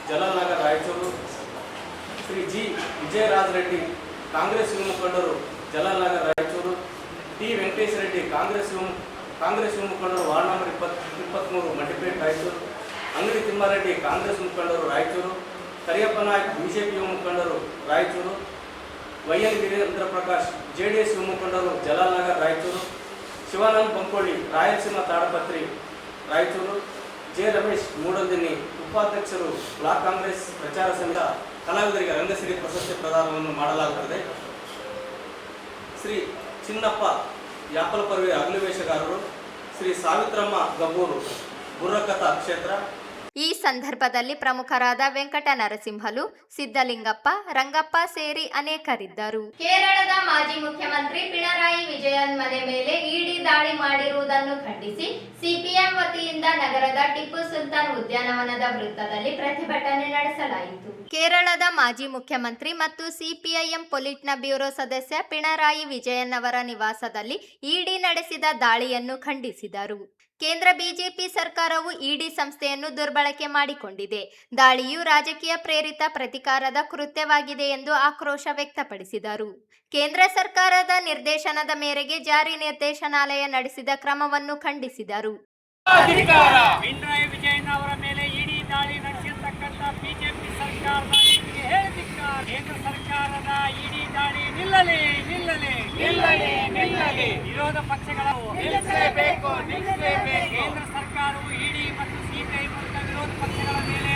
ಜಲಾಲ್ನಗರ್ ರಾಯಚೂರು, ಶ್ರೀ ಜಿ ವಿಜಯರಾಜ್ ರೆಡ್ಡಿ ಕಾಂಗ್ರೆಸ್ ಯುವ ಮುಖಂಡರು ಜಲಾಲ್ನಗರ್ ರಾಯಚೂರು, ಟಿ ವೆಂಕಟೇಶ್ ರೆಡ್ಡಿ ಕಾಂಗ್ರೆಸ್ ಯುವ ಮುಖಂಡರು ವಾರ್ಡ್ ನಂಬರ್ 23 ಮಂಡಿಪೇಟ್ ರಾಯಚೂರು, ಅಂಗಡಿ ತಿಮ್ಮಾರೆಡ್ಡಿ ಕಾಂಗ್ರೆಸ್ ಮುಖಂಡರು ರಾಯಚೂರು, ಕರಿಯಪ್ಪ ನಾಯ್ಕ್ ಬಿಜೆಪಿ ಯುವ ಮುಖಂಡರು ರಾಯಚೂರು, ವೈಎನ್ ವೀರೇಂದ್ರ ಪ್ರಕಾಶ್ ಜೆಡಿಎಸ್ ಯುವ ಮುಖಂಡರು ಜಲಾಲ್ನಗರ್ ರಾಯಚೂರು, ಶಿವಾನಂದ್ ಬಂಕೋಳಿ ರಾಯಲಸೀಮಾ ತಾಡಪತ್ರಿ ರಾಯಚೂರು, ಜೆ ರಮೇಶ್ ಮೂಡಲ್ದಿನಿ ಉಪಾಧ್ಯಕ್ಷರು ಬ್ಲಾಕ್ ಕಾಂಗ್ರೆಸ್ ಪ್ರಚಾರ ಸಂಘ ಕಲಾವಿದರಿಗೆ ರಂಗಸಿರಿ ಪ್ರಶಸ್ತಿ ಪ್ರದಾನವನ್ನು ಮಾಡಲಾಗುತ್ತದೆ. ಶ್ರೀ ಚಿನ್ನಪ್ಪ ಯಾಪಲಪರ್ವಿ ಅಗ್ನಿವೇಶಗಾರರು, ಶ್ರೀ ಸಾವಿತ್ರಮ್ಮ ಗಬ್ಬೂರು ಬುರ್ರಕಥಾ ಕ್ಷೇತ್ರ. ಈ ಸಂದರ್ಭದಲ್ಲಿ ಪ್ರಮುಖರಾದ ವೆಂಕಟ ನರಸಿಂಹಲು, ಸಿದ್ದಲಿಂಗಪ್ಪ, ರಂಗಪ್ಪ ಸೇರಿ ಅನೇಕರಿದ್ದರು. ಕೇರಳದ ಮಾಜಿ ಮುಖ್ಯಮಂತ್ರಿ ಪಿಣರಾಯಿ ವಿಜಯನ್ ಮನೆ ಮೇಲೆ ಇಡಿ ದಾಳಿ ಮಾಡಿರುವುದನ್ನು ಖಂಡಿಸಿ ಸಿಪಿಎಂ ವತಿಯಿಂದ ನಗರದ ಟಿಪ್ಪು ಸುಲ್ತಾನ್ ಉದ್ಯಾನವನದ ವೃತ್ತದಲ್ಲಿ ಪ್ರತಿಭಟನೆ ನಡೆಸಲಾಯಿತು. ಕೇರಳದ ಮಾಜಿ ಮುಖ್ಯಮಂತ್ರಿ ಮತ್ತು ಸಿಪಿಐಎಂ ಪೊಲಿಟ್ನ ಬ್ಯೂರೋ ಸದಸ್ಯ ಪಿಣರಾಯಿ ವಿಜಯನ್ ಅವರ ನಿವಾಸದಲ್ಲಿ ಇಡಿ ನಡೆಸಿದ ದಾಳಿಯನ್ನು ಖಂಡಿಸಿದರು. ಕೇಂದ್ರ ಬಿಜೆಪಿ ಸರ್ಕಾರವು ಇಡಿ ಸಂಸ್ಥೆಯನ್ನು ದುರ್ಬಳಕೆ ಮಾಡಿಕೊಂಡಿದೆ. ದಾಳಿಯು ರಾಜಕೀಯ ಪ್ರೇರಿತ ಪ್ರತಿಕಾರದ ಕೃತ್ಯವಾಗಿದೆ ಎಂದು ಆಕ್ರೋಶ ವ್ಯಕ್ತಪಡಿಸಿದರು. ಕೇಂದ್ರ ಸರ್ಕಾರದ ನಿರ್ದೇಶನದ ಮೇರೆಗೆ ಜಾರಿ ನಿರ್ದೇಶನಾಲಯ ನಡೆಸಿದ ಕ್ರಮವನ್ನು ಖಂಡಿಸಿದರು. ಪಿಣರಾಯಿ ವಿಜಯನ್ ಅವರ ಮೇಲೆ ಇಡಿ ದಾಳಿ ನಡೆಸಿರ್ತಕ್ಕಂಥ ಬಿಜೆಪಿ ಸರ್ಕಾರದ ಕೇಂದ್ರ ಸರ್ಕಾರದ ಇಡಿ ದಾಳಿ ನಿಲ್ಲಲಿ ನಿಲ್ಲಲಿ ನಿಲ್ಲಲಿ ನಿಲ್ಲಲಿ. ವಿರೋಧ ಪಕ್ಷಗಳು ನಿಲ್ಲಿಸಲೇಬೇಕು ನಿಲ್ಲಿಸಲೇಬೇಕು. ಕೇಂದ್ರ ಸರ್ಕಾರವು ಇಡಿ ಮತ್ತು ಸಿಬಿಐ ಮೂಲಕ ವಿರೋಧ ಪಕ್ಷಗಳ ಮೇಲೆ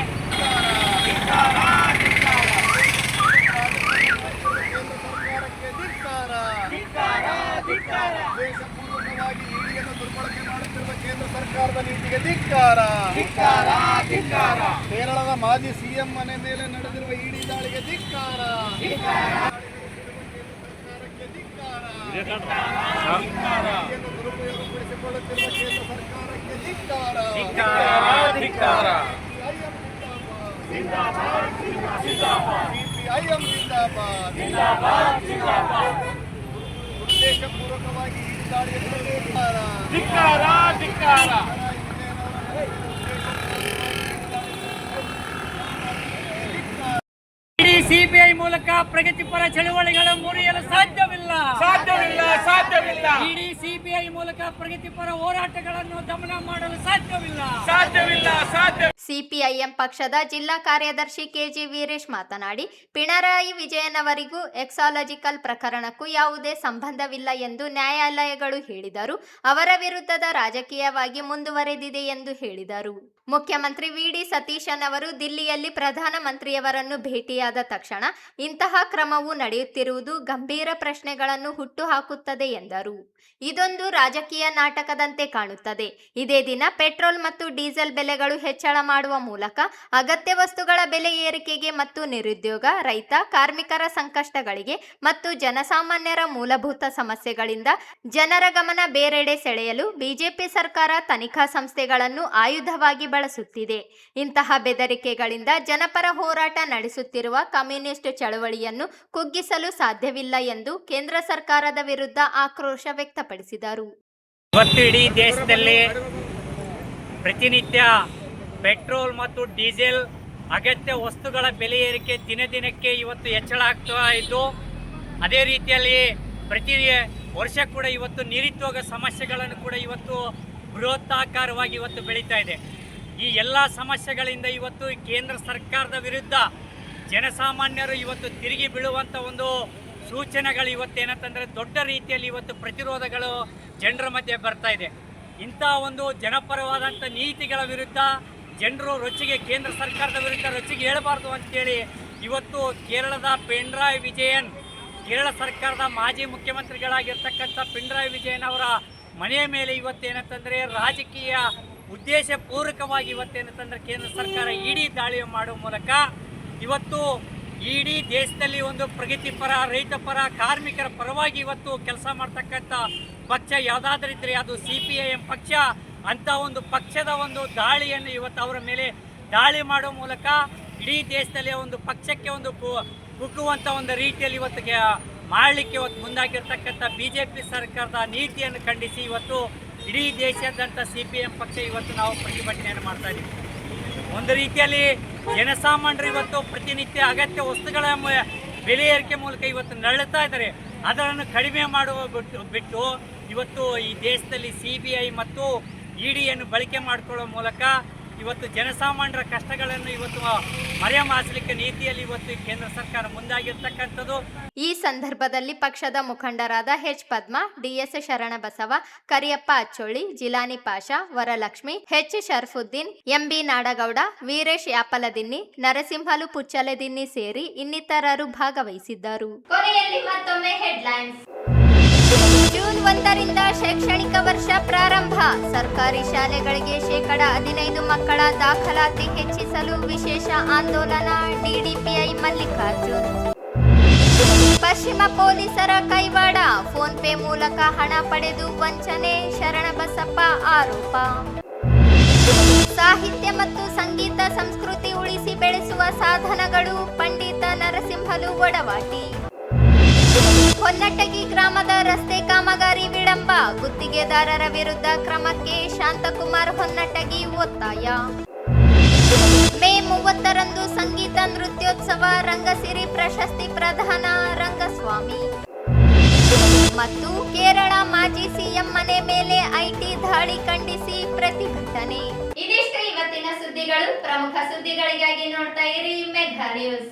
ದೇಶಪೂರ್ವಕವಾಗಿ ಇಡಿಯನ್ನು ದುರ್ಬಳಕೆ ಮಾಡುತ್ತಿರುವ ಕೇಂದ್ರ ಸರ್ಕಾರದ ನೀತಿಗೆ ಧಿಕ್ಕಾರ. ಕೇರಳದ ಮಾಜಿ ಸಿಎಂ ಮನೆ ಮೇಲೆ ನಡೆದಿರುವ ಇಡಿ ದಾಳಿಗೆ ಧಿಕ್ಕಾರ. ದುರುಪಯೋಗಪಡಿಸಿಕೊಳ್ಳುತ್ತಿರುವ ಕೇಂದ್ರ ಸರ್ಕಾರಕ್ಕೆ ಧಿಕ್ಕಾರ. ಸಿಪಿಐಎಂ ಜಿಂದಾಬಾದ್. ಉದ್ದೇಶಪೂರ್ವಕವಾಗಿ ಈ ದಾಳಿಯನ್ನು ಧಿಕ್ಕಾರ. ಇಡೀ ಸಿಬಿಐ ಮೂಲಕ ಪ್ರಗತಿಪರ ಚಳವಳಿಗಳು ಮುರಿಯಲು ಸಾಧ್ಯವಿಲ್ಲ. ಇಡೀ ಸಿಬಿಐ ಮೂಲಕ ಪ್ರಗತಿಪರ ಹೋರಾಟಗಳನ್ನು ದಮನ ಮಾಡಲು ಸಾಧ್ಯವಿಲ್ಲ. ಸಿಪಿಐಎಂ ಪಕ್ಷದ ಜಿಲ್ಲಾ ಕಾರ್ಯದರ್ಶಿ ಕೆಜಿ ವೀರೇಶ್ ಮಾತನಾಡಿ, ಪಿಣರಾಯಿ ವಿಜಯನ್ ಅವರಿಗೂ ಎಕ್ಸಾಲಜಿಕಲ್ ಪ್ರಕರಣಕ್ಕೂ ಯಾವುದೇ ಸಂಬಂಧವಿಲ್ಲ ಎಂದು ನ್ಯಾಯಾಲಯಗಳು ಹೇಳಿದರು. ಅವರ ವಿರುದ್ಧದ ರಾಜಕೀಯವಾಗಿ ಮುಂದುವರೆದಿದೆ ಎಂದು ಹೇಳಿದರು. ಮುಖ್ಯಮಂತ್ರಿ ವಿಡಿ ಸತೀಶನ್ ಅವರು ದಿಲ್ಲಿಯಲ್ಲಿ ಪ್ರಧಾನಮಂತ್ರಿಯವರನ್ನು ಭೇಟಿಯಾದ ತಕ್ಷಣ ಇಂತಹ ಕ್ರಮವು ನಡೆಯುತ್ತಿರುವುದು ಗಂಭೀರ ಪ್ರಶ್ನೆಗಳನ್ನು ಹುಟ್ಟುಹಾಕುತ್ತದೆ ಎಂದರು. ಇದೊಂದು ರಾಜಕೀಯ ನಾಟಕದಂತೆ ಕಾಣುತ್ತದೆ. ಇದೇ ದಿನ ಪೆಟ್ರೋಲ್ ಮತ್ತು ಡೀಸೆಲ್ ಬೆಲೆಗಳು ಹೆಚ್ಚಳ ಮಾಡುವ ಮೂಲಕ ಅಗತ್ಯ ವಸ್ತುಗಳ ಬೆಲೆ ಏರಿಕೆಗೆ ಮತ್ತು ನಿರುದ್ಯೋಗ, ರೈತ, ಕಾರ್ಮಿಕರ ಸಂಕಷ್ಟಗಳಿಗೆ ಮತ್ತು ಜನಸಾಮಾನ್ಯರ ಮೂಲಭೂತ ಸಮಸ್ಯೆಗಳಿಂದ ಜನರ ಗಮನ ಬೇರೆಡೆ ಸೆಳೆಯಲು ಬಿಜೆಪಿ ಸರ್ಕಾರ ತನಿಖಾ ಸಂಸ್ಥೆಗಳನ್ನು ಆಯುಧವಾಗಿ ಬಳಸುತ್ತಿದೆ. ಇಂತಹ ಬೆದರಿಕೆಗಳಿಂದ ಜನಪರ ಹೋರಾಟ ನಡೆಸುತ್ತಿರುವ ಕಮ್ಯುನಿಸ್ಟ್ ಚಳವಳಿಯನ್ನು ಕುಗ್ಗಿಸಲು ಸಾಧ್ಯವಿಲ್ಲ ಎಂದು ಕೇಂದ್ರ ಸರ್ಕಾರದ ವಿರುದ್ಧ ಆಕ್ರೋಶ ವ್ಯಕ್ತಪಡಿಸಿದರು. ಇವತ್ತು ಇಡೀ ದೇಶದಲ್ಲಿ ಪ್ರತಿನಿತ್ಯ ಪೆಟ್ರೋಲ್ ಮತ್ತು ಡೀಸೆಲ್ ಅಗತ್ಯ ವಸ್ತುಗಳ ಬೆಲೆ ಏರಿಕೆ ದಿನ ದಿನಕ್ಕೆ ಇವತ್ತು ಹೆಚ್ಚಳ ಆಗ್ತಾ ಇದ್ದು, ಅದೇ ರೀತಿಯಲ್ಲಿ ಪ್ರತಿ ವರ್ಷ ಕೂಡ ಇವತ್ತು ನಿರುದ್ಯೋಗ ಸಮಸ್ಯೆಗಳನ್ನು ಕೂಡ ಇವತ್ತು ಬೃಹತ್ತಾಕಾರವಾಗಿ ಇವತ್ತು ಬೆಳೀತಾ ಇದೆ. ಈ ಎಲ್ಲ ಸಮಸ್ಯೆಗಳಿಂದ ಇವತ್ತು ಕೇಂದ್ರ ಸರ್ಕಾರದ ವಿರುದ್ಧ ಜನಸಾಮಾನ್ಯರು ಇವತ್ತು ತಿರುಗಿ ಬೀಳುವಂಥ ಒಂದು ಸೂಚನೆಗಳು ಇವತ್ತೇನಂತಂದರೆ ದೊಡ್ಡ ರೀತಿಯಲ್ಲಿ ಇವತ್ತು ಪ್ರತಿರೋಧಗಳು ಜನರ ಮಧ್ಯೆ ಬರ್ತಾ ಇದೆ. ಇಂಥ ಒಂದು ಜನಪರವಾದಂಥ ನೀತಿಗಳ ವಿರುದ್ಧ ಜನರು ಕೇಂದ್ರ ಸರ್ಕಾರದ ವಿರುದ್ಧ ರೊಚ್ಚಿಗೆ ಹೇಳಬಾರ್ದು ಅಂತೇಳಿ ಇವತ್ತು ಕೇರಳದ ಪಿಣರಾಯಿ ವಿಜಯನ್ ಕೇರಳ ಸರ್ಕಾರದ ಮಾಜಿ ಮುಖ್ಯಮಂತ್ರಿಗಳಾಗಿರ್ತಕ್ಕಂಥ ಪಿಣರಾಯಿ ವಿಜಯನ್ ಅವರ ಮನೆಯ ಮೇಲೆ ಇವತ್ತೇನಂತಂದರೆ ರಾಜಕೀಯ ಉದ್ದೇಶಪೂರ್ವಕವಾಗಿ ಇವತ್ತೇನಂತಂದರೆ ಕೇಂದ್ರ ಸರ್ಕಾರ ಇಡಿ ದಾಳಿ ಮಾಡುವ ಮೂಲಕ ಇವತ್ತು ಇಡೀ ದೇಶದಲ್ಲಿ ಒಂದು ಪ್ರಗತಿಪರ, ರೈತ ಪರ, ಕಾರ್ಮಿಕರ ಪರವಾಗಿ ಇವತ್ತು ಕೆಲಸ ಮಾಡ್ತಕ್ಕಂಥ ಪಕ್ಷ ಯಾವುದಾದ್ರೂ ಇದ್ದರೆ ಅದು CPIM ಪಕ್ಷ. ಅಂಥ ಒಂದು ಪಕ್ಷದ ಒಂದು ದಾಳಿಯನ್ನು ಇವತ್ತು ಅವರ ಮೇಲೆ ದಾಳಿ ಮಾಡುವ ಮೂಲಕ ಇಡೀ ದೇಶದಲ್ಲಿ ಒಂದು ಪಕ್ಷಕ್ಕೆ ಒಂದು ಕುಗ್ಗುವಂಥ ಒಂದು ರೀತಿಯಲ್ಲಿ ಇವತ್ತಿಗೆ ಮಾಡಲಿಕ್ಕೆ ಇವತ್ತು ಮುಂದಾಗಿರ್ತಕ್ಕಂಥ BJP ಸರ್ಕಾರದ ನೀತಿಯನ್ನು ಖಂಡಿಸಿ ಇವತ್ತು ಇಡೀ ದೇಶಾದ್ಯಂತ CPIM ಪಕ್ಷ ಇವತ್ತು ನಾವು ಪ್ರತಿಭಟನೆಯನ್ನು ಮಾಡ್ತಾ ಇದ್ದೀವಿ. ಒಂದು ರೀತಿಯಲ್ಲಿ ಜನಸಾಮಾನ್ಯರು ಇವತ್ತು ಪ್ರತಿನಿತ್ಯ ಅಗತ್ಯ ವಸ್ತುಗಳ ಬೆಲೆ ಏರಿಕೆ ಮೂಲಕ ಇವತ್ತು ನರಳುತ್ತಾ ಇದ್ದಾರೆ. ಅದನ್ನು ಕಡಿಮೆ ಮಾಡುವ ಬಿಟ್ಟು ಇವತ್ತು ಈ ದೇಶದಲ್ಲಿ CBI ಮತ್ತು EDಯನ್ನು ಬಳಕೆ ಮಾಡಿಕೊಳ್ಳುವ ಮೂಲಕ ಇವತ್ತು ಜನಸಾಮಾನ್ಯರ ಕಷ್ಟಗಳನ್ನು ಇವತ್ತು ಮರೆಮಾಚಲಿಕ್ಕೆ ನೀತಿಯಲ್ಲಿ ಇವತ್ತು ಕೇಂದ್ರ ಸರ್ಕಾರ ಮುಂದಾಗಿರ್ತಕ್ಕಂಥದ್ದು. ಈ ಸಂದರ್ಭದಲ್ಲಿ ಪಕ್ಷದ ಮುಖಂಡರಾದ H. ಪದ್ಮ, DS Sharanabasava, Kariyappa Achcholi, Jilani Pasha, Varalakshmi, H. Sharfuddin, MB Nadagouda, Veeresh ಯಾಪಲದಿನ್ನಿ, Narasimhalu ಪುಚ್ಚಲೆದಿನ್ನಿ ಸೇರಿ ಇನ್ನಿತರರು ಭಾಗವಹಿಸಿದ್ದರು. ಕೊನೆಯಲ್ಲಿ ಮತ್ತೊಮ್ಮೆ ಹೆಡ್ಲೈನ್ಸ್. ಜೂನ್ 1ರಿಂದ ಶೈಕ್ಷಣಿಕ ವರ್ಷ ಪ್ರಾರಂಭ. ಸರ್ಕಾರಿ ಶಾಲೆಗಳಿಗೆ 15% ಮಕ್ಕಳ ದಾಖಲಾತಿ ಹೆಚ್ಚಿಸಲು ವಿಶೇಷ ಆಂದೋಲನ. DDPI ಮಲ್ಲಿಕಾರ್ಜುನ್. ಪಶ್ಚಿಮ ಪೊಲೀಸರ ಕೈವಾಡ. ಫೋನ್ ಪೇ ಮೂಲಕ ಹಣ ಪಡೆದು ವಂಚನೆ. ಶರಣಬಸಪ್ಪ ಆರೋಪ. ಸಾಹಿತ್ಯ ಮತ್ತು ಸಂಗೀತ ಸಂಸ್ಕೃತಿ ಉಳಿಸಿ ಬೆಳೆಸುವ ಸಾಧನಗಳು. ಪಂಡಿತ ನರಸಿಂಹಲು ಒಡವಾಟಿ. ಹೊನ್ನಟಗಿ ಗ್ರಾಮದ ರಸ್ತೆ ಕಾಮಗಾರಿ ವಿಳಂಬ. ಗುತ್ತಿಗೆದಾರರ ವಿರುದ್ಧ ಕ್ರಮಕ್ಕೆ ಶಾಂತಕುಮಾರ್ ಹೊನ್ನಟಗಿ ಒತ್ತಾಯ. ಮೇ 30ರಂದು ಸಂಗೀತ ನೃತ್ಯೋತ್ಸವ. ರಂಗಸಿರಿ ಪ್ರಶಸ್ತಿ ಪ್ರದಾನ. ರಂಗಸ್ವಾಮಿ. ಮತ್ತು ಕೇರಳ ಮಾಜಿ CM ಮನೆ ಮೇಲೆ IT ದಾಳಿ ಖಂಡಿಸಿ ಪ್ರತಿಭಟನೆ. ಇದಿಷ್ಟು ಇವತ್ತಿನ ಸುದ್ದಿಗಳು. ಪ್ರಮುಖ ಸುದ್ದಿಗಳಿಗಾಗಿ ನೋಡ್ತಾ ಇರಿ ಮೆಗಾ ನ್ಯೂಸ್.